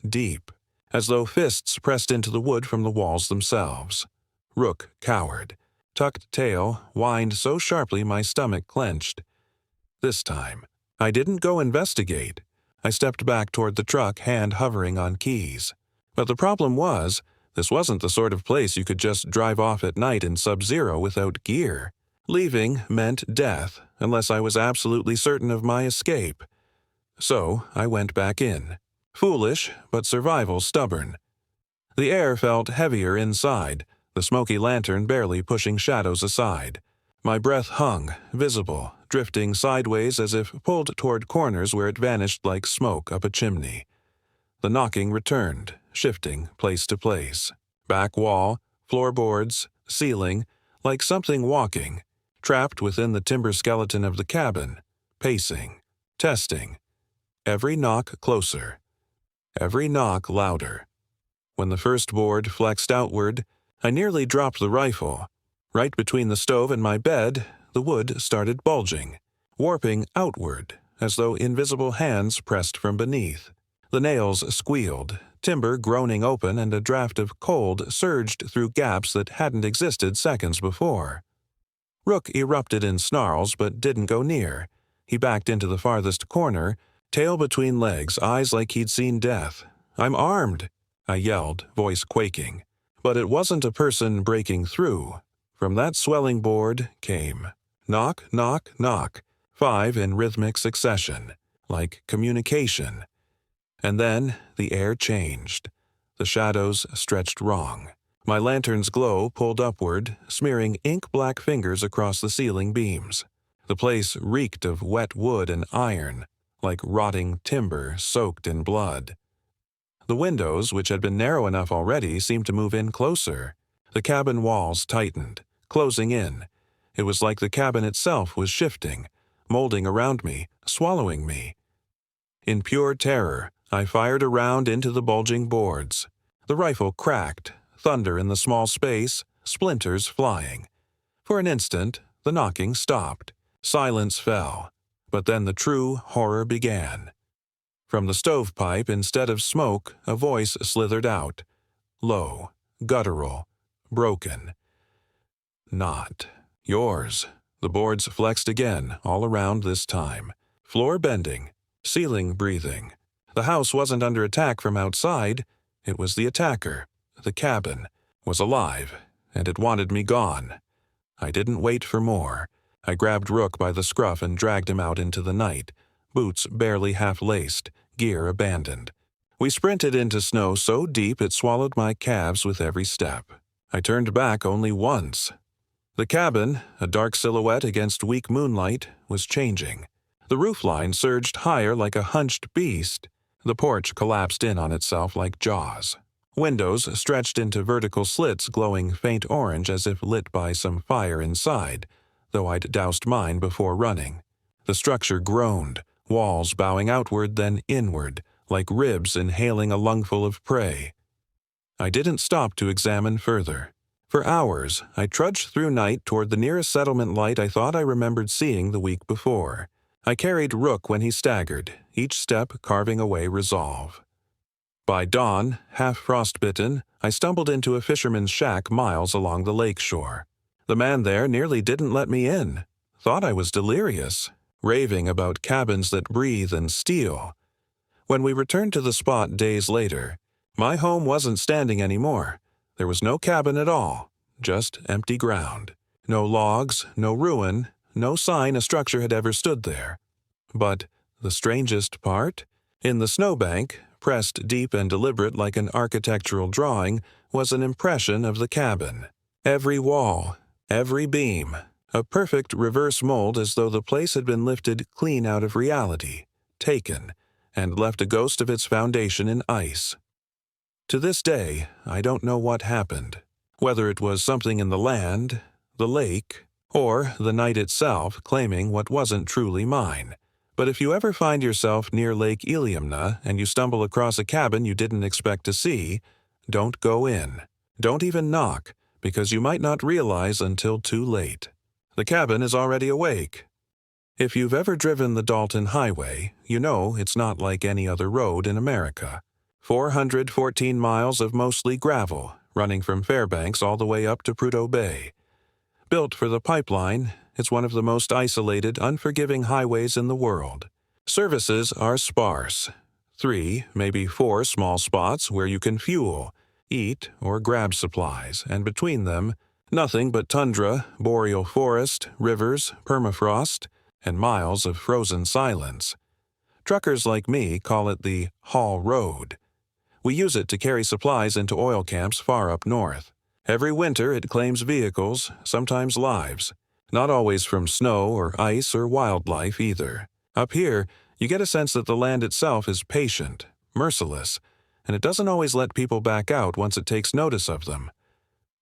deep, as though fists pressed into the wood from the walls themselves. Rook cowered. Tucked tail whined so sharply my stomach clenched. This time, I didn't go investigate. I stepped back toward the truck, hand hovering on keys. But the problem was, this wasn't the sort of place you could just drive off at night in sub-zero without gear. Leaving meant death, unless I was absolutely certain of my escape. So I went back in. Foolish, but survival stubborn. The air felt heavier inside, the smoky lantern barely pushing shadows aside. My breath hung, visible, drifting sideways as if pulled toward corners where it vanished like smoke up a chimney. The knocking returned, shifting place to place. Back wall, floorboards, ceiling, like something walking, trapped within the timber skeleton of the cabin. pacing, testing. Every knock closer. Every knock louder. When the first board flexed outward, I nearly dropped the rifle. Right between the stove and my bed, the wood started bulging, warping outward, as though invisible hands pressed from beneath. The nails squealed, timber groaning open, and a draft of cold surged through gaps that hadn't existed seconds before. Rook erupted in snarls but didn't go near. He backed into the farthest corner, tail between legs, eyes like he'd seen death. "I'm armed," I yelled, voice quaking. But it wasn't a person breaking through. From that swelling board came knock, knock, knock, 5 in rhythmic succession, like communication. And then the air changed. The shadows stretched wrong. My lantern's glow pulled upward, smearing ink-black fingers across the ceiling beams. The place reeked of wet wood and iron, like rotting timber soaked in blood. The windows, which had been narrow enough already, seemed to move in closer. The cabin walls tightened, closing in. It was like the cabin itself was shifting, molding around me, swallowing me. In pure terror, I fired a round into the bulging boards. The rifle cracked, thunder in the small space, splinters flying. For an instant, the knocking stopped. Silence fell. But then the true horror began. From the stovepipe, instead of smoke, a voice slithered out. Low, guttural, broken. "Not yours." The boards flexed again, all around this time. Floor bending, ceiling breathing. The house wasn't under attack from outside. It was the attacker. The cabin was alive, and it wanted me gone. I didn't wait for more. I grabbed Rook by the scruff and dragged him out into the night, boots barely half-laced, gear abandoned. We sprinted into snow so deep it swallowed my calves with every step. I turned back only once. The cabin, a dark silhouette against weak moonlight, was changing. The roofline surged higher like a hunched beast. The porch collapsed in on itself like jaws. Windows stretched into vertical slits glowing faint orange as if lit by some fire inside, though I'd doused mine before running. The structure groaned, walls bowing outward then inward, like ribs inhaling a lungful of prey. I didn't stop to examine further. For hours, I trudged through night toward the nearest settlement light I thought I remembered seeing the week before. I carried Rook when he staggered, each step carving away resolve. By dawn, half frostbitten, I stumbled into a fisherman's shack miles along the lake shore. The man there nearly didn't let me in. Thought I was delirious, raving about cabins that breathe and steal. When we returned to the spot days later, my home wasn't standing anymore. There was no cabin at all, just empty ground. No logs, no ruin, no sign a structure had ever stood there. But the strangest part? In the snowbank, pressed deep and deliberate like an architectural drawing, was an impression of the cabin. Every wall, every beam, a perfect reverse mold as though the place had been lifted clean out of reality, taken, and left a ghost of its foundation in ice. To this day, I don't know what happened, whether it was something in the land, the lake, or the night itself claiming what wasn't truly mine. But if you ever find yourself near Lake Iliamna and you stumble across a cabin you didn't expect to see, don't go in. Don't even knock, because you might not realize until too late. The cabin is already awake. If you've ever driven the Dalton Highway, you know it's not like any other road in America. 414 miles of mostly gravel, running from Fairbanks all the way up to Prudhoe Bay. Built for the pipeline, it's one of the most isolated, unforgiving highways in the world. Services are sparse. 3, maybe 4 small spots where you can fuel, eat, or grab supplies, and between them, nothing but tundra, boreal forest, rivers, permafrost, and miles of frozen silence. Truckers like me call it the Haul Road. We use it to carry supplies into oil camps far up north. Every winter it claims vehicles, sometimes lives. Not always from snow or ice or wildlife either. Up here, you get a sense that the land itself is patient, merciless, and it doesn't always let people back out once it takes notice of them.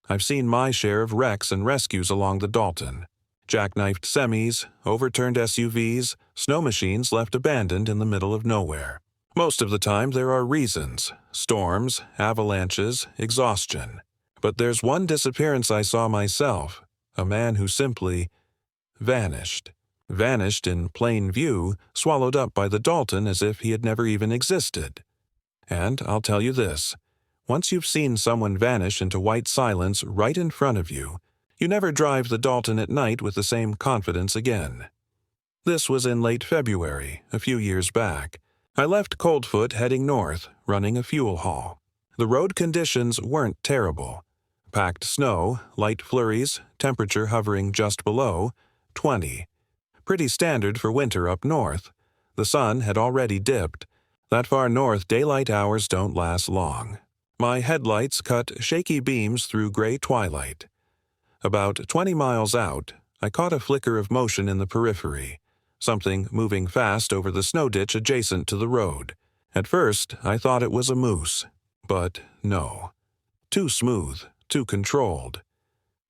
I've seen my share of wrecks and rescues along the Dalton. Jackknifed semis, overturned SUVs, snow machines left abandoned in the middle of nowhere. Most of the time there are reasons: storms, avalanches, exhaustion. But there's one disappearance I saw myself, a man who simply vanished. Vanished in plain view, swallowed up by the Dalton as if he had never even existed. And I'll tell you this, once you've seen someone vanish into white silence right in front of you, you never drive the Dalton at night with the same confidence again. This was in late February, a few years back. I left Coldfoot heading north, running a fuel haul. The road conditions weren't terrible. Packed snow, light flurries, temperature hovering just below 20. Pretty standard for winter up north. The sun had already dipped. That far north, daylight hours don't last long. My headlights cut shaky beams through gray twilight. About 20 miles out, I caught a flicker of motion in the periphery, something moving fast over the snow ditch adjacent to the road. At first, I thought it was a moose, but no. Too smooth, too controlled.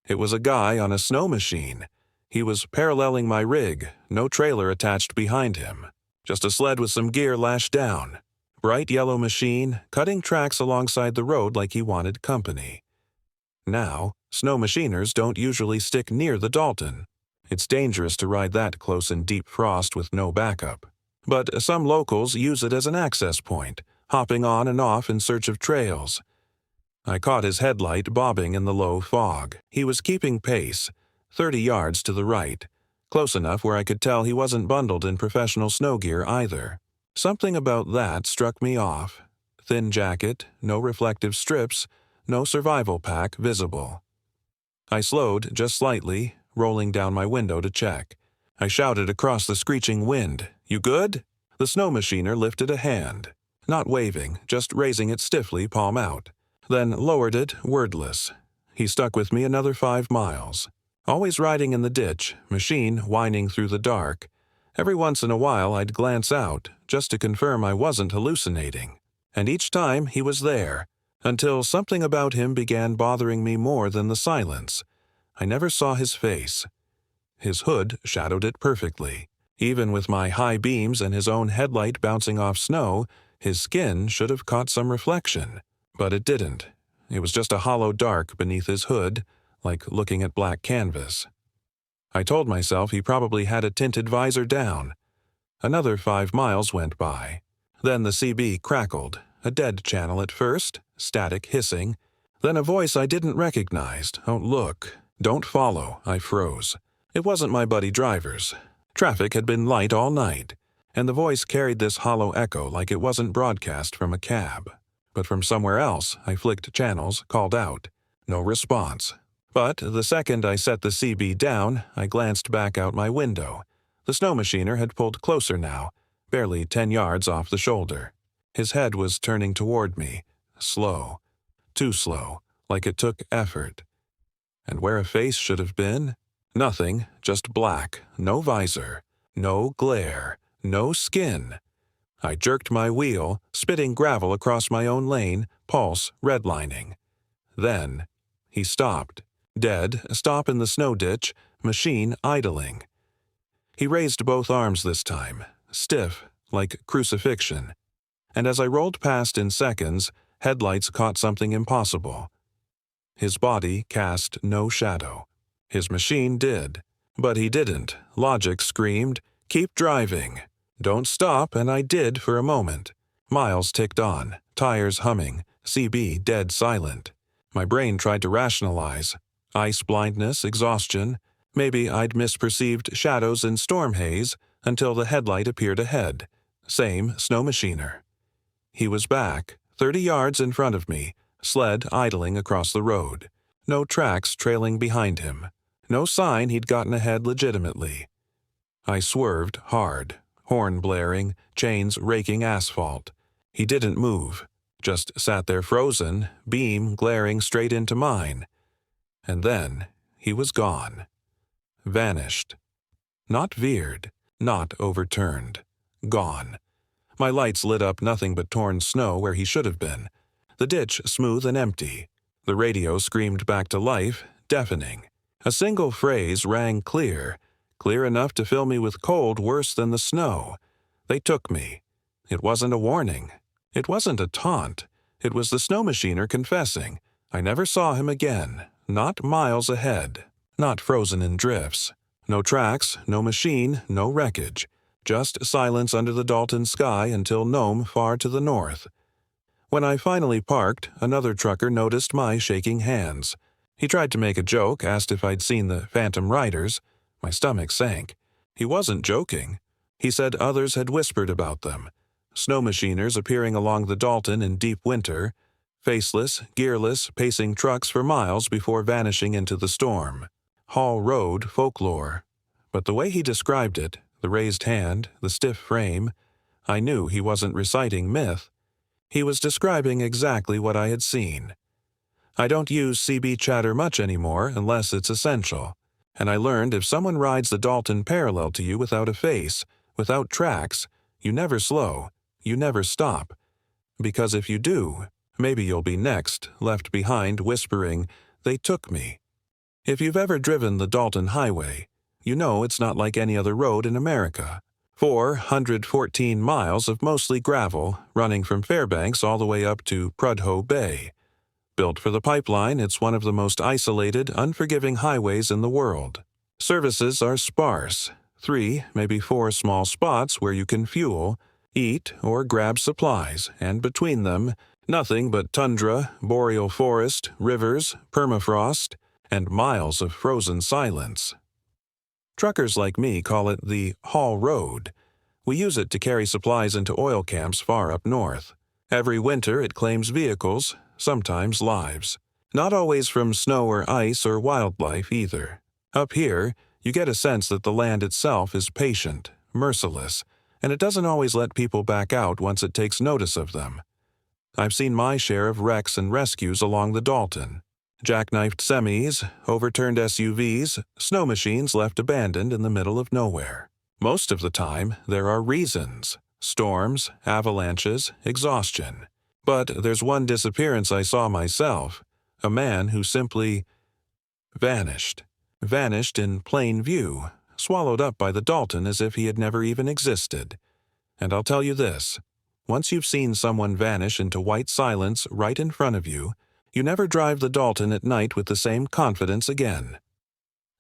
It was a guy on a snow machine. He was paralleling my rig, no trailer attached behind him. Just a sled with some gear lashed down. Bright yellow machine, cutting tracks alongside the road like he wanted company. Now, snow machiners don't usually stick near the Dalton. It's dangerous to ride that close in deep frost with no backup. But some locals use it as an access point, hopping on and off in search of trails. I caught his headlight bobbing in the low fog. He was keeping pace, 30 yards to the right, close enough where I could tell he wasn't bundled in professional snow gear either. Something about that struck me off. Thin jacket, no reflective strips, no survival pack visible. I slowed just slightly, rolling down my window to check. I shouted across the screeching wind, "You good?" The snow machiner lifted a hand, not waving, just raising it stiffly, palm out, then lowered it, wordless. He stuck with me another 5 miles. Always riding in the ditch, machine whining through the dark. Every once in a while I'd glance out, just to confirm I wasn't hallucinating. And each time he was there, until something about him began bothering me more than the silence. I never saw his face. His hood shadowed it perfectly. Even with my high beams and his own headlight bouncing off snow, his skin should have caught some reflection. But it didn't. It was just a hollow dark beneath his hood, like looking at black canvas. I told myself he probably had a tinted visor down. Another 5 miles went by. Then the CB crackled, a dead channel at first, static hissing. Then a voice I didn't recognize. "Oh, look. Don't follow," I froze. It wasn't my buddy driver's. Traffic had been light all night, and the voice carried this hollow echo like it wasn't broadcast from a cab. But from somewhere else, I flicked channels, called out. No response. But the second I set the CB down, I glanced back out my window. The snow machiner had pulled closer now, barely 10 yards off the shoulder. His head was turning toward me, slow. Too slow, like it took effort. And where a face should have been? Nothing, just black, no visor, no glare, no skin. I jerked my wheel, spitting gravel across my own lane, pulse redlining. Then he stopped. Dead, stop in the snow ditch, machine idling. He raised both arms this time, stiff, like crucifixion. And as I rolled past in seconds, headlights caught something impossible. His body cast no shadow. His machine did. But he didn't. Logic screamed, "Keep driving." Don't stop, and I did for a moment. Miles ticked on, tires humming, CB dead silent. My brain tried to rationalize. Ice blindness, exhaustion. Maybe I'd misperceived shadows in storm haze until the headlight appeared ahead. Same snow machiner. He was back, 30 yards in front of me, sled idling across the road. No tracks trailing behind him. No sign he'd gotten ahead legitimately. I swerved hard, horn blaring, chains raking asphalt. He didn't move, just sat there frozen, beam glaring straight into mine. And then he was gone. Vanished. Not veered, not overturned. Gone. My lights lit up nothing but torn snow where he should have been. The ditch smooth and empty. The radio screamed back to life, deafening. A single phrase rang clear, clear enough to fill me with cold worse than the snow. They took me. It wasn't a warning. It wasn't a taunt. It was the snow machiner confessing. I never saw him again, not miles ahead, not frozen in drifts. No tracks, no machine, no wreckage. Just silence under the Dalton sky until Nome far to the north. When I finally parked, another trucker noticed my shaking hands. He tried to make a joke, asked if I'd seen the phantom riders. My stomach sank. He wasn't joking. He said others had whispered about them. Snow machiners appearing along the Dalton in deep winter, faceless, gearless, pacing trucks for miles before vanishing into the storm. Hall Road folklore. But the way he described it, the raised hand, the stiff frame, I knew he wasn't reciting myth. He was describing exactly what I had seen. I don't use CB chatter much anymore unless it's essential. And I learned if someone rides the Dalton parallel to you without a face, without tracks, you never slow, you never stop. Because if you do, maybe you'll be next, left behind whispering, "They took me." If you've ever driven the Dalton Highway, you know it's not like any other road in America. 414 miles of mostly gravel, running from Fairbanks all the way up to Prudhoe Bay. Built for the pipeline, it's one of the most isolated, unforgiving highways in the world. Services are sparse. 3, maybe 4 small spots where you can fuel, eat, or grab supplies, and between them, nothing but tundra, boreal forest, rivers, permafrost, and miles of frozen silence. Truckers like me call it the Hall Road. We use it to carry supplies into oil camps far up north. Every winter it claims vehicles, sometimes lives. Not always from snow or ice or wildlife either. Up here, you get a sense that the land itself is patient, merciless, and it doesn't always let people back out once it takes notice of them. I've seen my share of wrecks and rescues along the Dalton. Jackknifed semis, overturned SUVs, snow machines left abandoned in the middle of nowhere. Most of the time, there are reasons: storms, avalanches, exhaustion. But there's one disappearance I saw myself, a man who simply vanished. Vanished in plain view, swallowed up by the Dalton as if he had never even existed. And I'll tell you this, once you've seen someone vanish into white silence right in front of you, you never drive the Dalton at night with the same confidence again.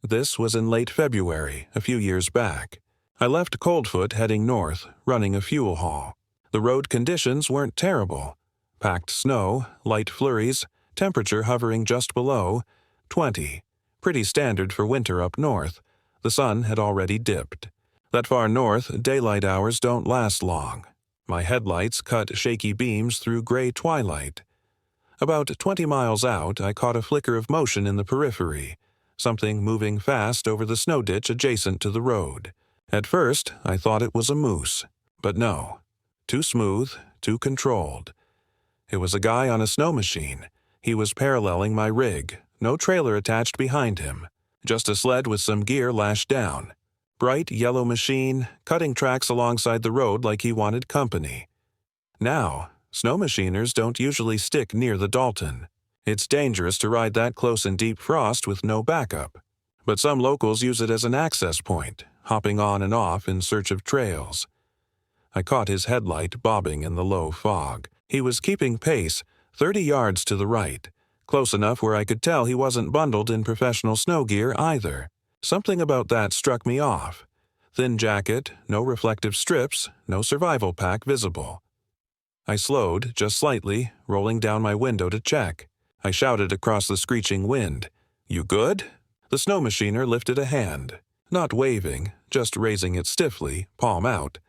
This was in late February, a few years back. I left Coldfoot heading north, running a fuel haul. The road conditions weren't terrible. Packed snow, light flurries, temperature hovering just below 20. Pretty standard for winter up north. The sun had already dipped. That far north, daylight hours don't last long. My headlights cut shaky beams through gray twilight. About 20 miles out, I caught a flicker of motion in the periphery, something moving fast over the snow ditch adjacent to the road. At first, I thought it was a moose, but no. Too smooth, too controlled. It was a guy on a snow machine. He was paralleling my rig, no trailer attached behind him, just a sled with some gear lashed down. Bright yellow machine, cutting tracks alongside the road like he wanted company. Now, snow machiners don't usually stick near the Dalton. It's dangerous to ride that close in deep frost with no backup. But some locals use it as an access point, hopping on and off in search of trails. I caught his headlight bobbing in the low fog. He was keeping pace, 30 yards to the right, close enough where I could tell he wasn't bundled in professional snow gear either. Something about that struck me off. Thin jacket, no reflective strips, no survival pack visible. I slowed, just slightly, rolling down my window to check. I shouted across the screeching wind, "You good?" The snow machiner lifted a hand, not waving, just raising it stiffly, palm out,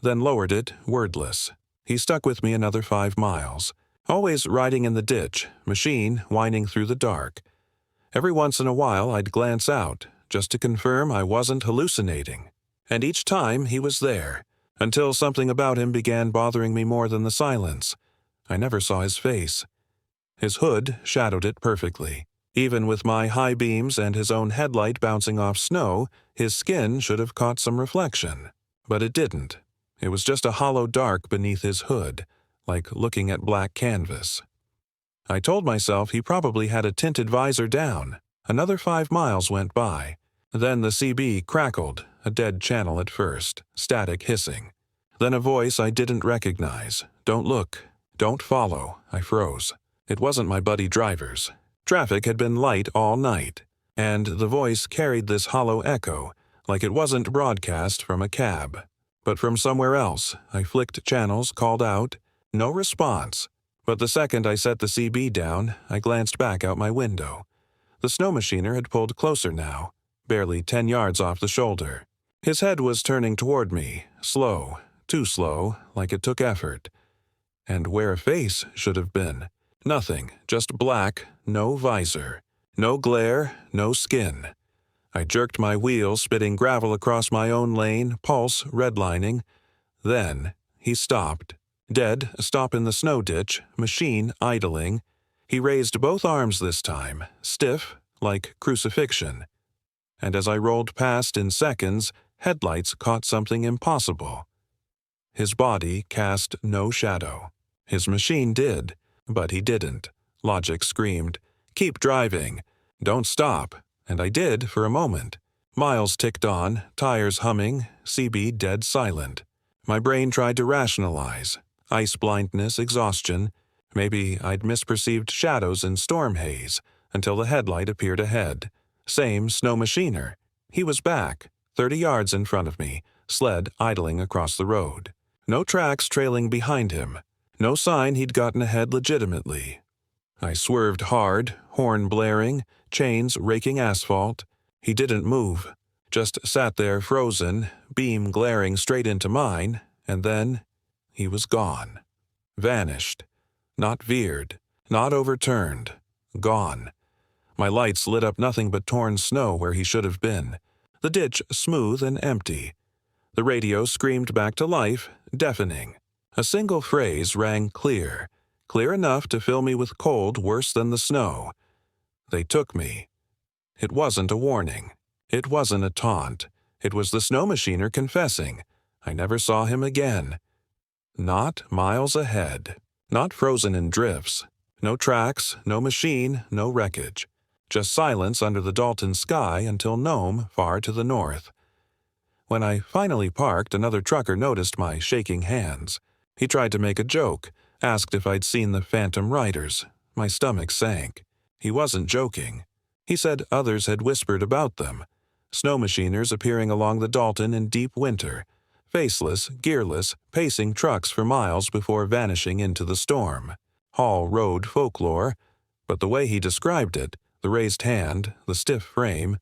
then lowered it, wordless. He stuck with me another 5 miles, always riding in the ditch, machine whining through the dark. Every once in a while I'd glance out, just to confirm I wasn't hallucinating. And each time he was there, until something about him began bothering me more than the silence. I never saw his face. His hood shadowed it perfectly. Even with my high beams and his own headlight bouncing off snow, his skin should have caught some reflection. But it didn't. It was just a hollow dark beneath his hood, like looking at black canvas. I told myself he probably had a tinted visor down. Another 5 miles went by. Then the CB crackled, a dead channel at first, static hissing. Then a voice I didn't recognize. Don't look. Don't follow. I froze. It wasn't my buddy driver's. Traffic had been light all night, and the voice carried this hollow echo, like it wasn't broadcast from a cab, but from somewhere else. I flicked channels, called out. No response. But the second I set the CB down, I glanced back out my window. The snow machiner had pulled closer now, barely 10 yards off the shoulder. His head was turning toward me, slow, too slow, like it took effort. And where a face should have been. Nothing, just black, no visor. No glare, no skin. I jerked my wheel, spitting gravel across my own lane, pulse redlining. Then he stopped. Dead, a stop in the snow ditch, machine idling. He raised both arms this time, stiff, like crucifixion. And as I rolled past in seconds, headlights caught something impossible. His body cast no shadow. His machine did, but he didn't. Logic screamed, "Keep driving. Don't stop." And I did for a moment. Miles ticked on, tires humming, CB dead silent. My brain tried to rationalize. Ice blindness, exhaustion. Maybe I'd misperceived shadows in storm haze, until the headlight appeared ahead. Same snow machiner. He was back, 30 yards in front of me, sled idling across the road. No tracks trailing behind him. No sign he'd gotten ahead legitimately. I swerved hard, horn blaring, chains raking asphalt. He didn't move, just sat there frozen, beam glaring straight into mine, and then he was gone. Vanished. Not veered, not overturned. Gone. My lights lit up nothing but torn snow where he should have been. The ditch smooth and empty. The radio screamed back to life, deafening. A single phrase rang clear, clear enough to fill me with cold worse than the snow. They took me. It wasn't a warning. It wasn't a taunt. It was the snow machiner confessing. I never saw him again. Not miles ahead. Not frozen in drifts. No tracks, no machine, no wreckage. Just silence under the Dalton sky until Nome far to the north. When I finally parked, another trucker noticed my shaking hands. He tried to make a joke, asked if I'd seen the phantom riders. My stomach sank. He wasn't joking. He said others had whispered about them. Snow machiners appearing along the Dalton in deep winter, faceless, gearless, pacing trucks for miles before vanishing into the storm. Hall Road folklore, but the way he described it, the raised hand, the stiff frame,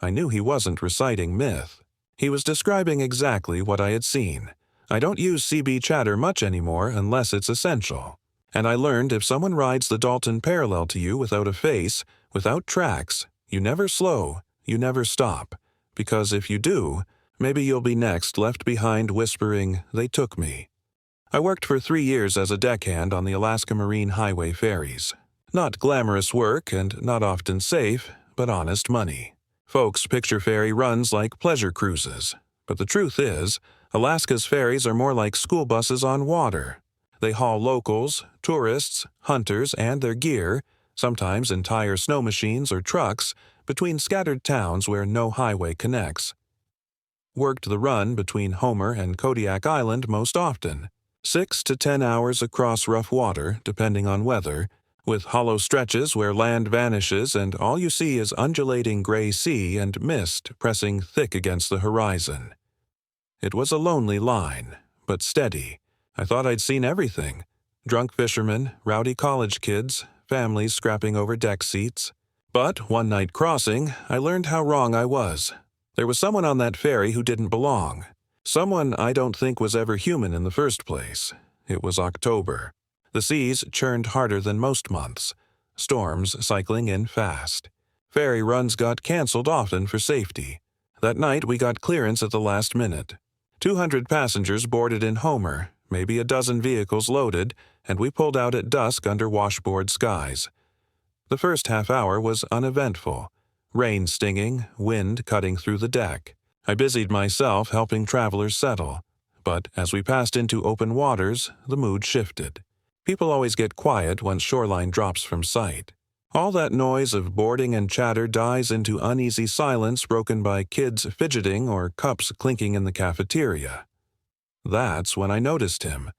I knew he wasn't reciting myth. He was describing exactly what I had seen. I don't use CB chatter much anymore unless it's essential. And I learned if someone rides the Dalton parallel to you without a face, without tracks, you never slow, you never stop. Because if you do, maybe you'll be next left behind whispering, "They took me." I worked for 3 years as a deckhand on the Alaska Marine Highway ferries. Not glamorous work and not often safe, but honest money. Folks picture ferry runs like pleasure cruises. But the truth is, Alaska's ferries are more like school buses on water. They haul locals, tourists, hunters, and their gear, sometimes entire snow machines or trucks, between scattered towns where no highway connects. Worked the run between Homer and Kodiak Island most often. 6 to 10 hours across rough water, depending on weather, with hollow stretches where land vanishes and all you see is undulating gray sea and mist pressing thick against the horizon. It was a lonely line, but steady. I thought I'd seen everything. Drunk fishermen, rowdy college kids, families scrapping over deck seats. But one night crossing, I learned how wrong I was. There was someone on that ferry who didn't belong. Someone I don't think was ever human in the first place. It was October. The seas churned harder than most months. Storms cycling in fast. Ferry runs got canceled often for safety. That night we got clearance at the last minute. 200 passengers boarded in Homer, maybe a dozen vehicles loaded, and we pulled out at dusk under washboard skies. The first half hour was uneventful. Rain stinging, wind cutting through the deck. I busied myself helping travelers settle. But as we passed into open waters, the mood shifted. People always get quiet once shoreline drops from sight. All that noise of boarding and chatter dies into uneasy silence broken by kids fidgeting or cups clinking in the cafeteria. That's when I noticed him.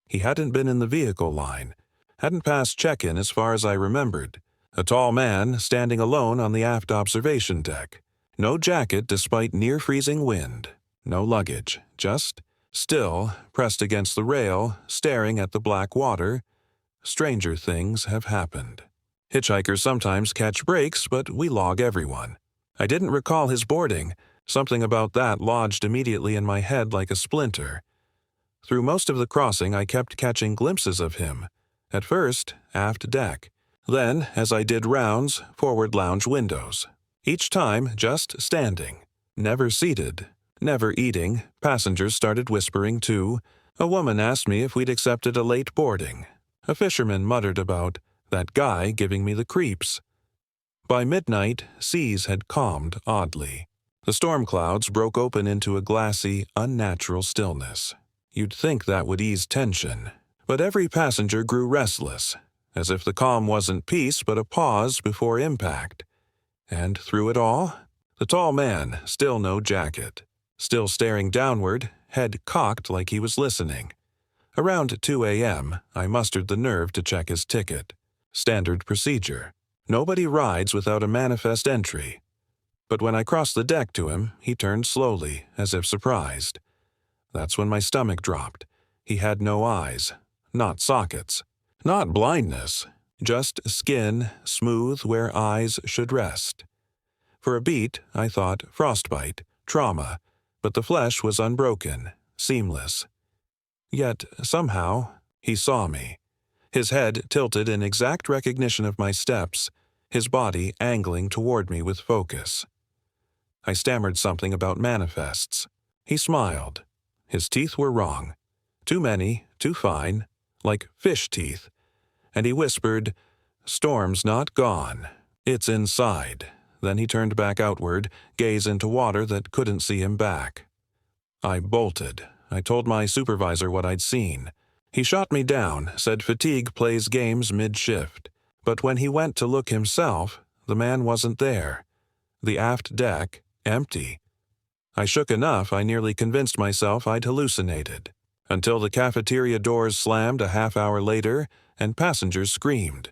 He hadn't been in the vehicle line, hadn't passed check-in as far as I remembered. A tall man standing alone on the aft observation deck. No jacket despite near-freezing wind. No luggage, just still, pressed against the rail, staring at the black water. Stranger things have happened. Hitchhikers sometimes catch breaks, but we log everyone. I didn't recall his boarding. Something about that lodged immediately in my head like a splinter. Through most of the crossing, I kept catching glimpses of him. At first, aft deck. Then, as I did rounds, forward lounge windows. Each time, just standing. Never seated. Never eating. Passengers started whispering too. A woman asked me if we'd accepted a late boarding. A fisherman muttered about that guy giving me the creeps. By midnight, seas had calmed oddly. The storm clouds broke open into a glassy, unnatural stillness. You'd think that would ease tension. But every passenger grew restless, as if the calm wasn't peace but a pause before impact. And through it all, the tall man, still no jacket. Still staring downward, head cocked like he was listening. Around 2 a.m., I mustered the nerve to check his ticket. Standard procedure. Nobody rides without a manifest entry. But when I crossed the deck to him, he turned slowly, as if surprised. That's when my stomach dropped. He had no eyes. Not sockets. Not blindness. Just skin, smooth where eyes should rest. For a beat, I thought frostbite, trauma, but the flesh was unbroken, seamless. Yet, somehow, he saw me. His head tilted in exact recognition of my steps, his body angling toward me with focus. I stammered something about manifests. He smiled. His teeth were wrong. Too many, too fine, like fish teeth. And he whispered, "Storm's not gone. It's inside." Then he turned back outward, gaze into water that couldn't see him back. I bolted. I told my supervisor what I'd seen. He shot me down, said fatigue plays games mid-shift. But when he went to look himself, the man wasn't there. The aft deck, empty. I shook enough I nearly convinced myself I'd hallucinated. Until the cafeteria doors slammed a half hour later and passengers screamed.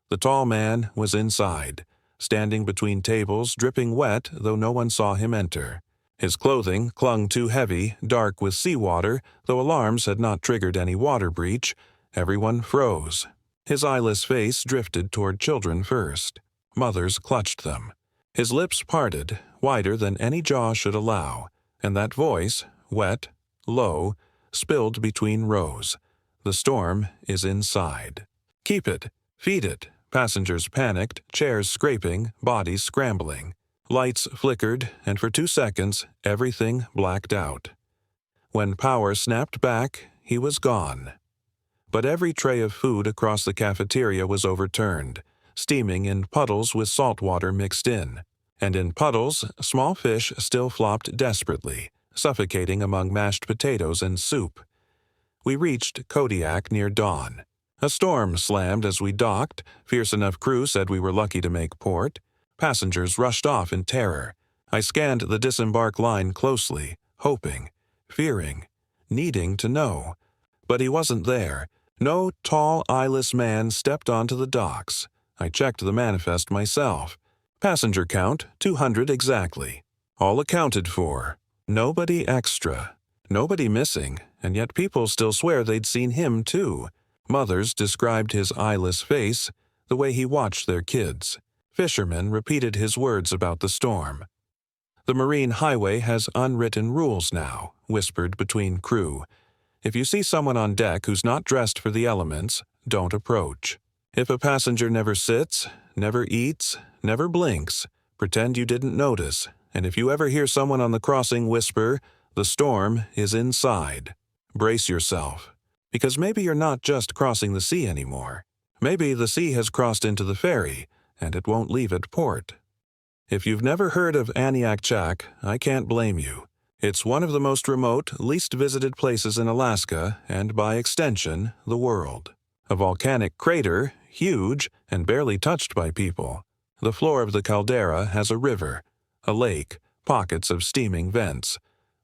The tall man was inside, standing between tables, dripping wet though no one saw him enter. His clothing clung too heavy, dark with seawater, though alarms had not triggered any water breach. Everyone froze. His eyeless face drifted toward children first. Mothers clutched them. His lips parted, wider than any jaw should allow, and that voice, wet, low, spilled between rows. The storm is inside. Keep it. Feed it. Passengers panicked, chairs scraping, bodies scrambling. Lights flickered, and for 2 seconds, everything blacked out. When power snapped back, he was gone. But every tray of food across the cafeteria was overturned, steaming in puddles with salt water mixed in. And in puddles, small fish still flopped desperately, suffocating among mashed potatoes and soup. We reached Kodiak near dawn. A storm slammed as we docked. Fierce enough crew said we were lucky to make port. Passengers rushed off in terror. I scanned the disembark line closely, hoping, fearing, needing to know. But he wasn't there. No tall, eyeless man stepped onto the docks. I checked the manifest myself. Passenger count, 200 exactly. All accounted for. Nobody extra. Nobody missing, and yet people still swear they'd seen him too. Mothers described his eyeless face, the way he watched their kids. Fishermen repeated his words about the storm. The marine highway has unwritten rules now, whispered between crew. If you see someone on deck who's not dressed for the elements, don't approach. If a passenger never sits, never eats, never blinks, pretend you didn't notice, and if you ever hear someone on the crossing whisper, "The storm is inside," brace yourself. Because maybe you're not just crossing the sea anymore. Maybe the sea has crossed into the ferry, and it won't leave at port. If you've never heard of Aniakchak, I can't blame you. It's one of the most remote, least visited places in Alaska, and by extension, the world. A volcanic crater, huge and barely touched by people. The floor of the caldera has a river, a lake, pockets of steaming vents.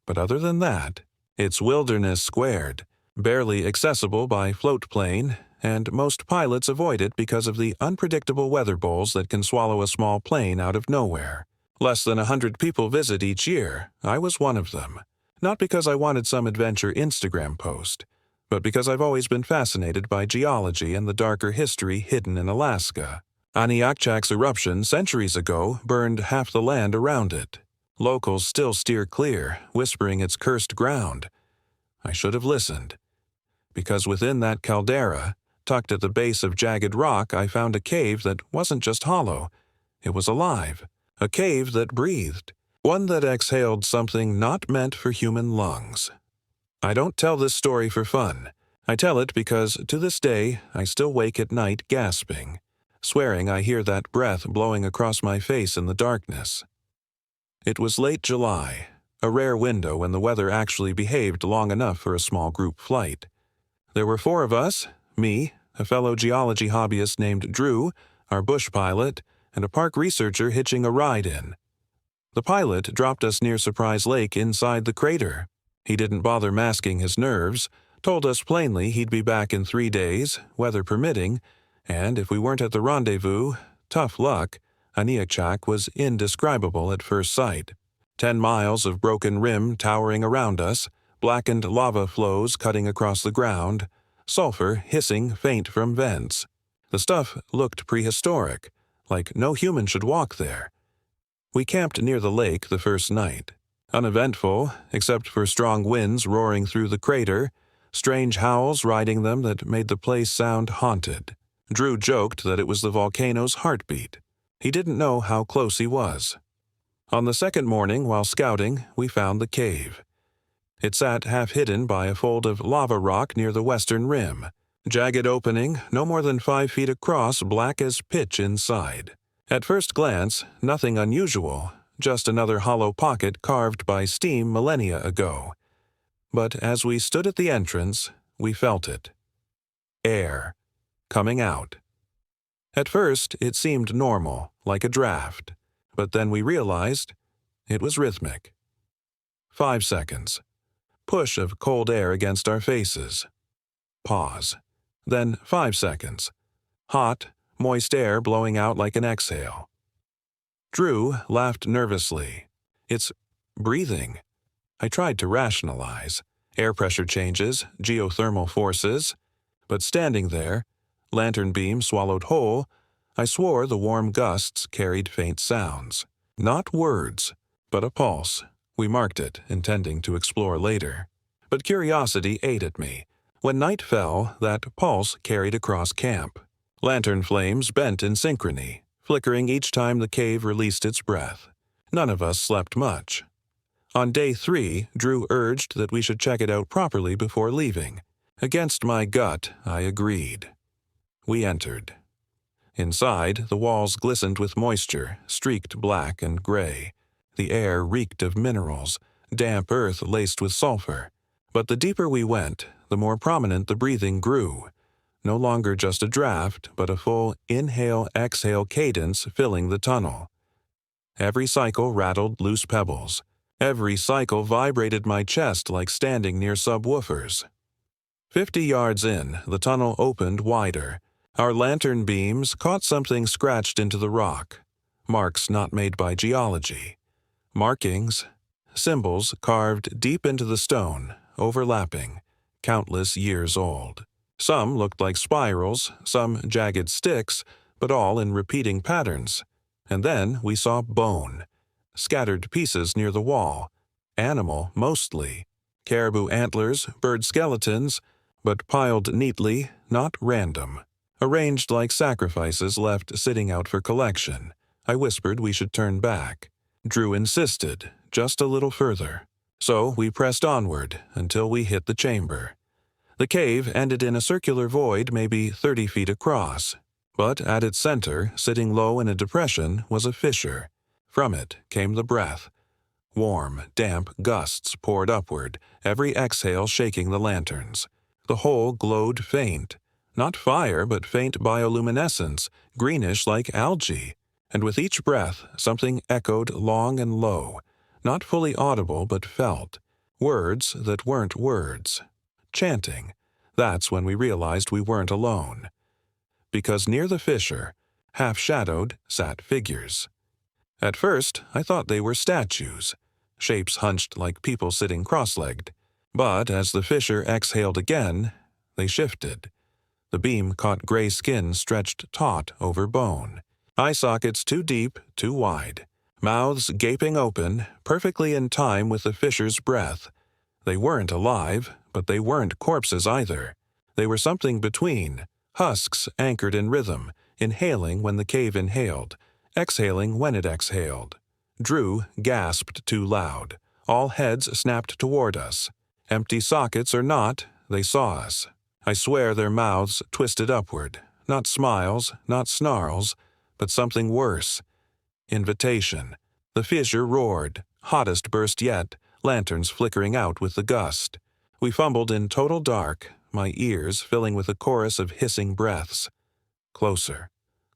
But other than that, it's wilderness squared, barely accessible by float plane, and most pilots avoid it because of the unpredictable weather bowls that can swallow a small plane out of nowhere. Less than 100 people visit each year. I was one of them. Not because I wanted some adventure Instagram post, but because I've always been fascinated by geology and the darker history hidden in Alaska. Aniakchak's eruption centuries ago burned half the land around it. Locals still steer clear, whispering it's cursed ground. I should have listened. Because within that caldera, tucked at the base of jagged rock, I found a cave that wasn't just hollow. It was alive. A cave that breathed. One that exhaled something not meant for human lungs. I don't tell this story for fun. I tell it because, to this day, I still wake at night gasping, swearing I hear that breath blowing across my face in the darkness. It was late July, a rare window when the weather actually behaved long enough for a small group flight. There were 4 of us, me, a fellow geology hobbyist named Drew, our bush pilot, and a park researcher hitching a ride in. The pilot dropped us near Surprise Lake inside the crater. He didn't bother masking his nerves, told us plainly he'd be back in 3 days, weather permitting, and if we weren't at the rendezvous, tough luck. Aniakchak was indescribable at first sight. 10 miles of broken rim towering around us, blackened lava flows cutting across the ground, sulfur hissing faint from vents. The stuff looked prehistoric, like no human should walk there. We camped near the lake the first night. Uneventful, except for strong winds roaring through the crater, strange howls riding them that made the place sound haunted. Drew joked that it was the volcano's heartbeat. He didn't know how close he was. On the second morning, while scouting, we found the cave. It sat half-hidden by a fold of lava rock near the western rim. Jagged opening, no more than 5 feet across, black as pitch inside. At first glance, nothing unusual, just another hollow pocket carved by steam millennia ago. But as we stood at the entrance, we felt it. Air. Coming out. At first, it seemed normal, like a draft. But then we realized it was rhythmic. 5 seconds. Push of cold air against our faces. Pause. Then 5 seconds. Hot, moist air blowing out like an exhale. Drew laughed nervously. It's breathing. I tried to rationalize. Air pressure changes, geothermal forces. But standing there, lantern beam swallowed whole, I swore the warm gusts carried faint sounds. Not words, but a pulse. We marked it, intending to explore later. But curiosity ate at me. When night fell, that pulse carried across camp. Lantern flames bent in synchrony, flickering each time the cave released its breath. None of us slept much. On day 3, Drew urged that we should check it out properly before leaving. Against my gut, I agreed. We entered. Inside, the walls glistened with moisture, streaked black and gray. The air reeked of minerals, damp earth laced with sulfur. But the deeper we went, the more prominent the breathing grew. No longer just a draft, but a full inhale-exhale cadence filling the tunnel. Every cycle rattled loose pebbles. Every cycle vibrated my chest like standing near subwoofers. 50 yards in, the tunnel opened wider. Our lantern beams caught something scratched into the rock. Marks not made by geology. Markings, symbols carved deep into the stone, overlapping, countless years old. Some looked like spirals, some jagged sticks, but all in repeating patterns. And then we saw bone, scattered pieces near the wall, animal mostly, caribou antlers, bird skeletons, but piled neatly, not random. Arranged like sacrifices left sitting out for collection. I whispered we should turn back. Drew insisted, just a little further. So we pressed onward until we hit the chamber. The cave ended in a circular void maybe 30 feet across. But at its center, sitting low in a depression, was a fissure. From it came the breath. Warm, damp gusts poured upward, every exhale shaking the lanterns. The hole glowed faint, Not fire, but faint bioluminescence, greenish like algae. And with each breath, something echoed long and low, not fully audible but felt. Words that weren't words. Chanting. That's when we realized we weren't alone. Because near the fissure, half-shadowed, sat figures. At first, I thought they were statues, shapes hunched like people sitting cross-legged. But as the fissure exhaled again, they shifted. The beam caught gray skin stretched taut over bone. Eye sockets too deep, too wide. Mouths gaping open, perfectly in time with the fissure's breath. They weren't alive, but they weren't corpses either. They were something between, husks anchored in rhythm, inhaling when the cave inhaled, exhaling when it exhaled. Drew gasped too loud. All heads snapped toward us. Empty sockets or not, they saw us. I swear their mouths twisted upward. Not smiles, not snarls, but something worse. Invitation. The fissure roared, hottest burst yet, lanterns flickering out with the gust. We fumbled in total dark, my ears filling with a chorus of hissing breaths. Closer,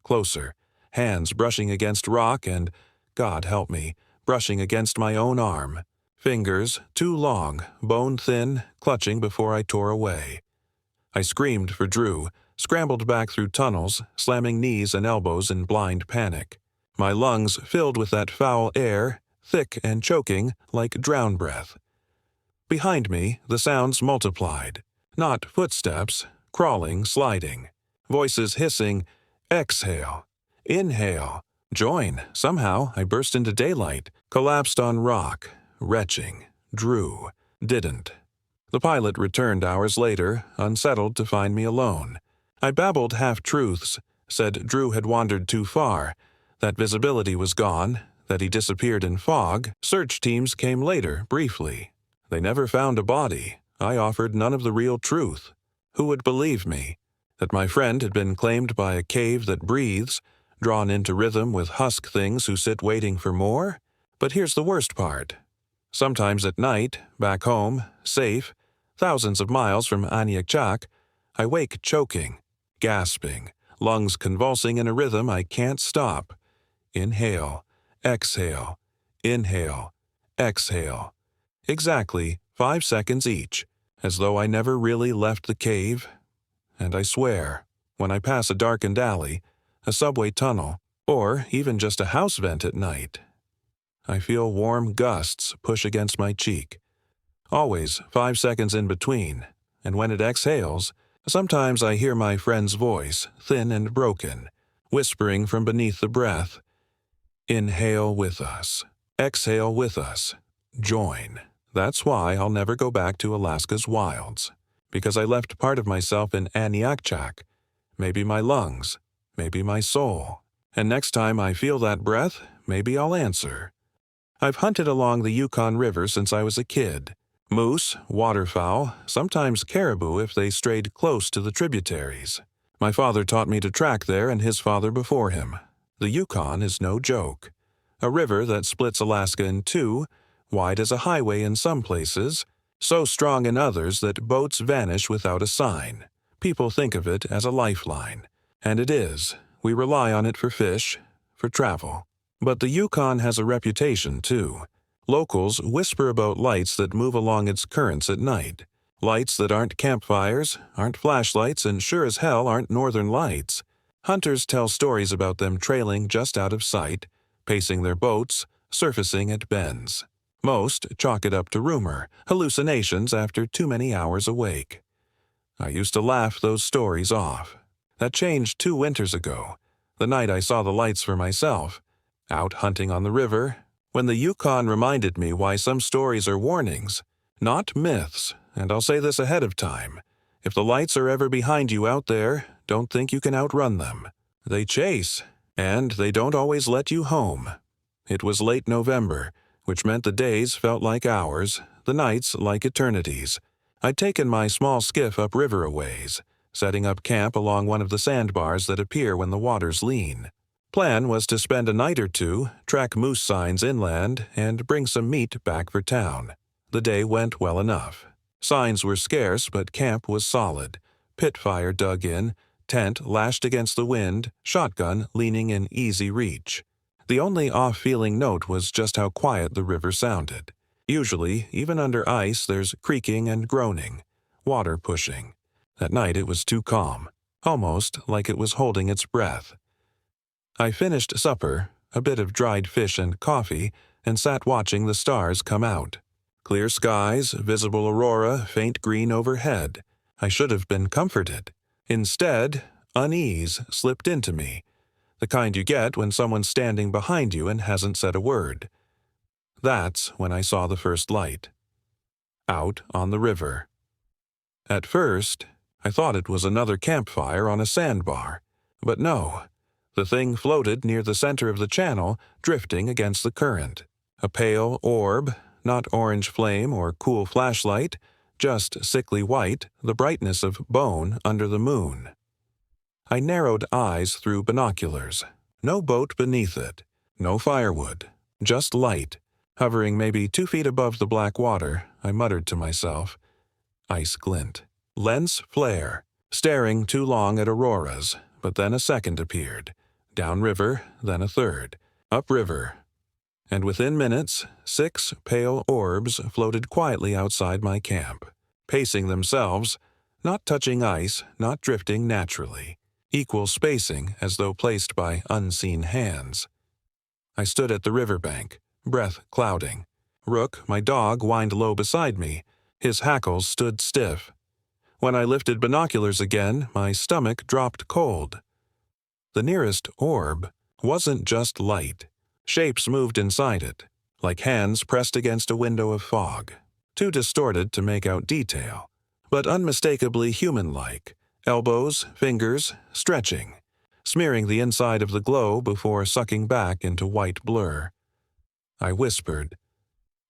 closer, hands brushing against rock and, God help me, brushing against my own arm. Fingers, too long, bone-thin, clutching before I tore away. I screamed for Drew, scrambled back through tunnels, slamming knees and elbows in blind panic. My lungs filled with that foul air, thick and choking like drown breath. Behind me, the sounds multiplied. Not footsteps, crawling, sliding. Voices hissing, exhale, inhale, join. Somehow I burst into daylight, collapsed on rock, retching. Drew didn't. The pilot returned hours later, unsettled to find me alone. I babbled half-truths, said Drew had wandered too far, that visibility was gone, that he disappeared in fog. Search teams came later, briefly. They never found a body. I offered none of the real truth. Who would believe me? That my friend had been claimed by a cave that breathes, drawn into rhythm with husk things who sit waiting for more? But here's the worst part. Sometimes at night, back home, safe, thousands of miles from Aniakchak, I wake choking, gasping, lungs convulsing in a rhythm I can't stop. Inhale, exhale, inhale, exhale. Exactly 5 seconds each, as though I never really left the cave. And I swear, when I pass a darkened alley, a subway tunnel, or even just a house vent at night, I feel warm gusts push against my cheek. Always 5 seconds in between, and when it exhales, sometimes I hear my friend's voice, thin and broken, whispering from beneath the breath, "Inhale with us. Exhale with us. Join." That's why I'll never go back to Alaska's wilds, because I left part of myself in Aniakchak, maybe my lungs, maybe my soul. And next time I feel that breath, maybe I'll answer. I've hunted along the Yukon River since I was a kid. Moose, waterfowl, sometimes caribou if they strayed close to the tributaries. My father taught me to track there and his father before him. The Yukon is no joke. A river that splits Alaska in two, wide as a highway in some places, so strong in others that boats vanish without a sign. People think of it as a lifeline. And it is. We rely on it for fish, for travel. But the Yukon has a reputation, too. Locals whisper about lights that move along its currents at night. Lights that aren't campfires, aren't flashlights, and sure as hell aren't northern lights. Hunters tell stories about them trailing just out of sight, pacing their boats, surfacing at bends. Most chalk it up to rumor, hallucinations after too many hours awake. I used to laugh those stories off. That changed 2 winters ago, the night I saw the lights for myself, out hunting on the river, when the Yukon reminded me why some stories are warnings, not myths, and I'll say this ahead of time. If the lights are ever behind you out there, don't think you can outrun them. They chase, and they don't always let you home. It was late November, which meant the days felt like hours, the nights like eternities. I'd taken my small skiff upriver a ways, setting up camp along one of the sandbars that appear when the waters lean. Plan was to spend a night or two, track moose signs inland, and bring some meat back for town. The day went well enough. Signs were scarce, but camp was solid. pit fire dug in, tent lashed against the wind, shotgun leaning in easy reach. The only off-feeling note was just how quiet the river sounded. Usually, even under ice, there's creaking and groaning, water pushing. That night it was too calm, almost like it was holding its breath. I finished supper, a bit of dried fish and coffee, and sat watching the stars come out. Clear skies, visible aurora, faint green overhead. I should have been comforted. Instead, unease slipped into me, the kind you get when someone's standing behind you and hasn't said a word. That's when I saw the first light. Out on the river. At first, I thought it was another campfire on a sandbar, but no. The thing floated near the center of the channel, drifting against the current. A pale orb, not orange flame or cool flashlight, just sickly white, the brightness of bone under the moon. I narrowed eyes through binoculars. No boat beneath it, no firewood, just light. Hovering maybe 2 feet above the black water, I muttered to myself. Ice glint. Lens flare. Staring too long at auroras, but then a second appeared. Downriver, then a third. Upriver. And within minutes, 6 pale orbs floated quietly outside my camp, pacing themselves, not touching ice, not drifting naturally. Equal spacing as though placed by unseen hands. I stood at the riverbank, breath clouding. Rook, my dog, whined low beside me. His hackles stood stiff. When I lifted binoculars again, my stomach dropped cold. The nearest orb wasn't just light. Shapes moved inside it, like hands pressed against a window of fog. Too distorted to make out detail, but unmistakably human-like. Elbows, fingers, stretching, smearing the inside of the glow before sucking back into white blur. I whispered,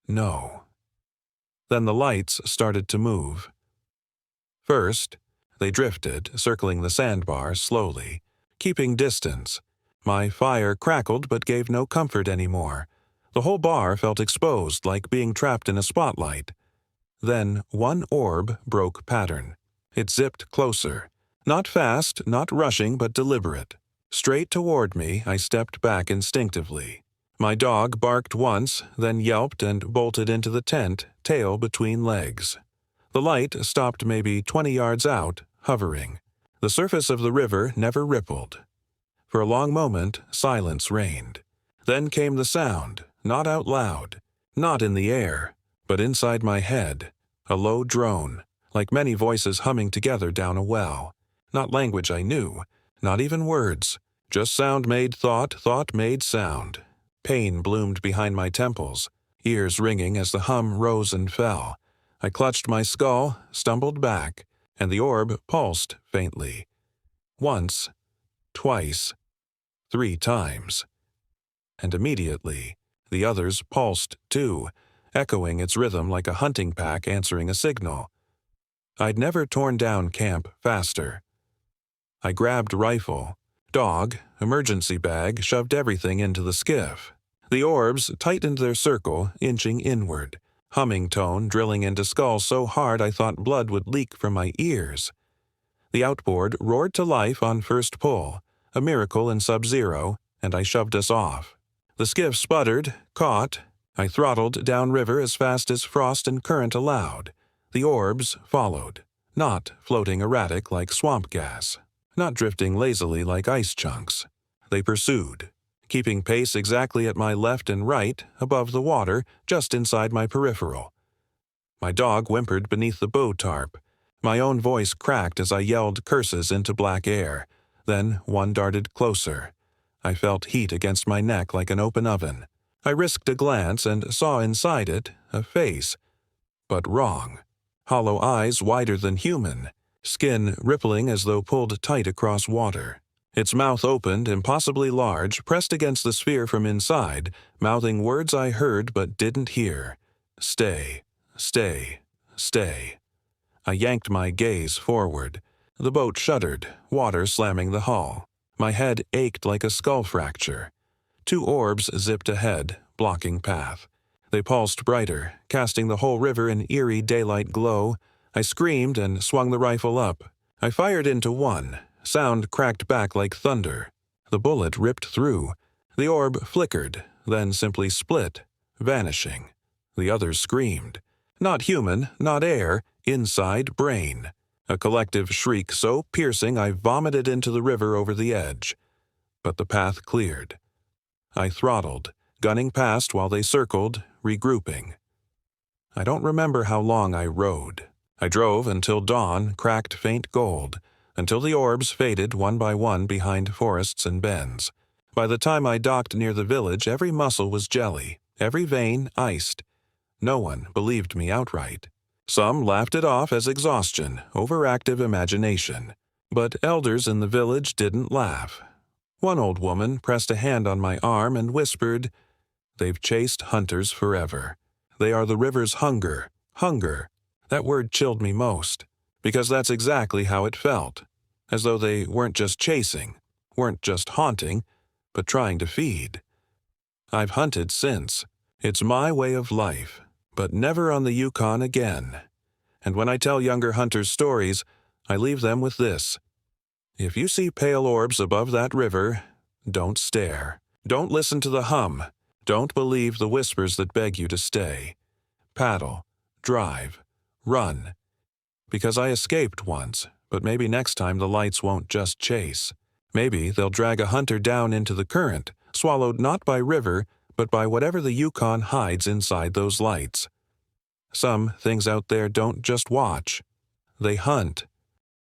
"No." Then the lights started to move. First, they drifted, circling the sandbar slowly, keeping distance. My fire crackled but gave no comfort anymore. The whole bar felt exposed, like being trapped in a spotlight. Then one orb broke pattern. It zipped closer. Not fast, not rushing, but deliberate. Straight toward me, I stepped back instinctively. My dog barked once, then yelped and bolted into the tent, tail between legs. The light stopped maybe 20 yards out, hovering. The surface of the river never rippled. For a long moment, silence reigned. Then came the sound, not out loud, not in the air, but inside my head, a low drone, like many voices humming together down a well. Not language I knew, not even words, just sound made thought, thought made sound. Pain bloomed behind my temples, ears ringing as the hum rose and fell. I clutched my skull, stumbled back, and the orb pulsed faintly. Once, twice, 3 times. And immediately, the others pulsed too, echoing its rhythm like a hunting pack answering a signal. I'd never torn down camp faster. I grabbed rifle, dog, emergency bag, shoved everything into the skiff. The orbs tightened their circle, inching inward, humming tone drilling into skull so hard I thought blood would leak from my ears. The outboard roared to life on first pull, a miracle in sub-zero, and I shoved us off. The skiff sputtered, caught. I throttled downriver as fast as frost and current allowed. The orbs followed, not floating erratic like swamp gas, not drifting lazily like ice chunks. They pursued, keeping pace exactly at my left and right, above the water, just inside my peripheral. My dog whimpered beneath the bow tarp. My own voice cracked as I yelled curses into black air. Then one darted closer. I felt heat against my neck like an open oven. I risked a glance and saw inside it a face. But wrong. Hollow eyes wider than human, skin rippling as though pulled tight across water. Its mouth opened, impossibly large, pressed against the sphere from inside, mouthing words I heard but didn't hear. Stay, stay, stay. I yanked my gaze forward. The boat shuddered, water slamming the hull. My head ached like a skull fracture. 2 orbs zipped ahead, blocking path. They pulsed brighter, casting the whole river in eerie daylight glow. I screamed and swung the rifle up. I fired into one. Sound cracked back like thunder. The bullet ripped through. The orb flickered, then simply split, vanishing. The others screamed. Not human, not air, inside brain. A collective shriek so piercing I vomited into the river over the edge. But the path cleared. I throttled, gunning past while they circled, regrouping. I don't remember how long I rode. I drove until dawn cracked faint gold, until the orbs faded one by one behind forests and bends. By the time I docked near the village, every muscle was jelly, every vein iced. No one believed me outright. Some laughed it off as exhaustion, overactive imagination. But elders in the village didn't laugh. One old woman pressed a hand on my arm and whispered, "They've chased hunters forever. They are the river's hunger. Hunger." That word chilled me most, because that's exactly how it felt. As though they weren't just chasing, weren't just haunting, but trying to feed. I've hunted since. It's my way of life, but never on the Yukon again. And when I tell younger hunters stories, I leave them with this. If you see pale orbs above that river, don't stare. Don't listen to the hum. Don't believe the whispers that beg you to stay. Paddle, drive, run. Because I escaped once, but maybe next time the lights won't just chase. Maybe they'll drag a hunter down into the current, swallowed not by river, but by whatever the Yukon hides inside those lights. Some things out there don't just watch. They hunt.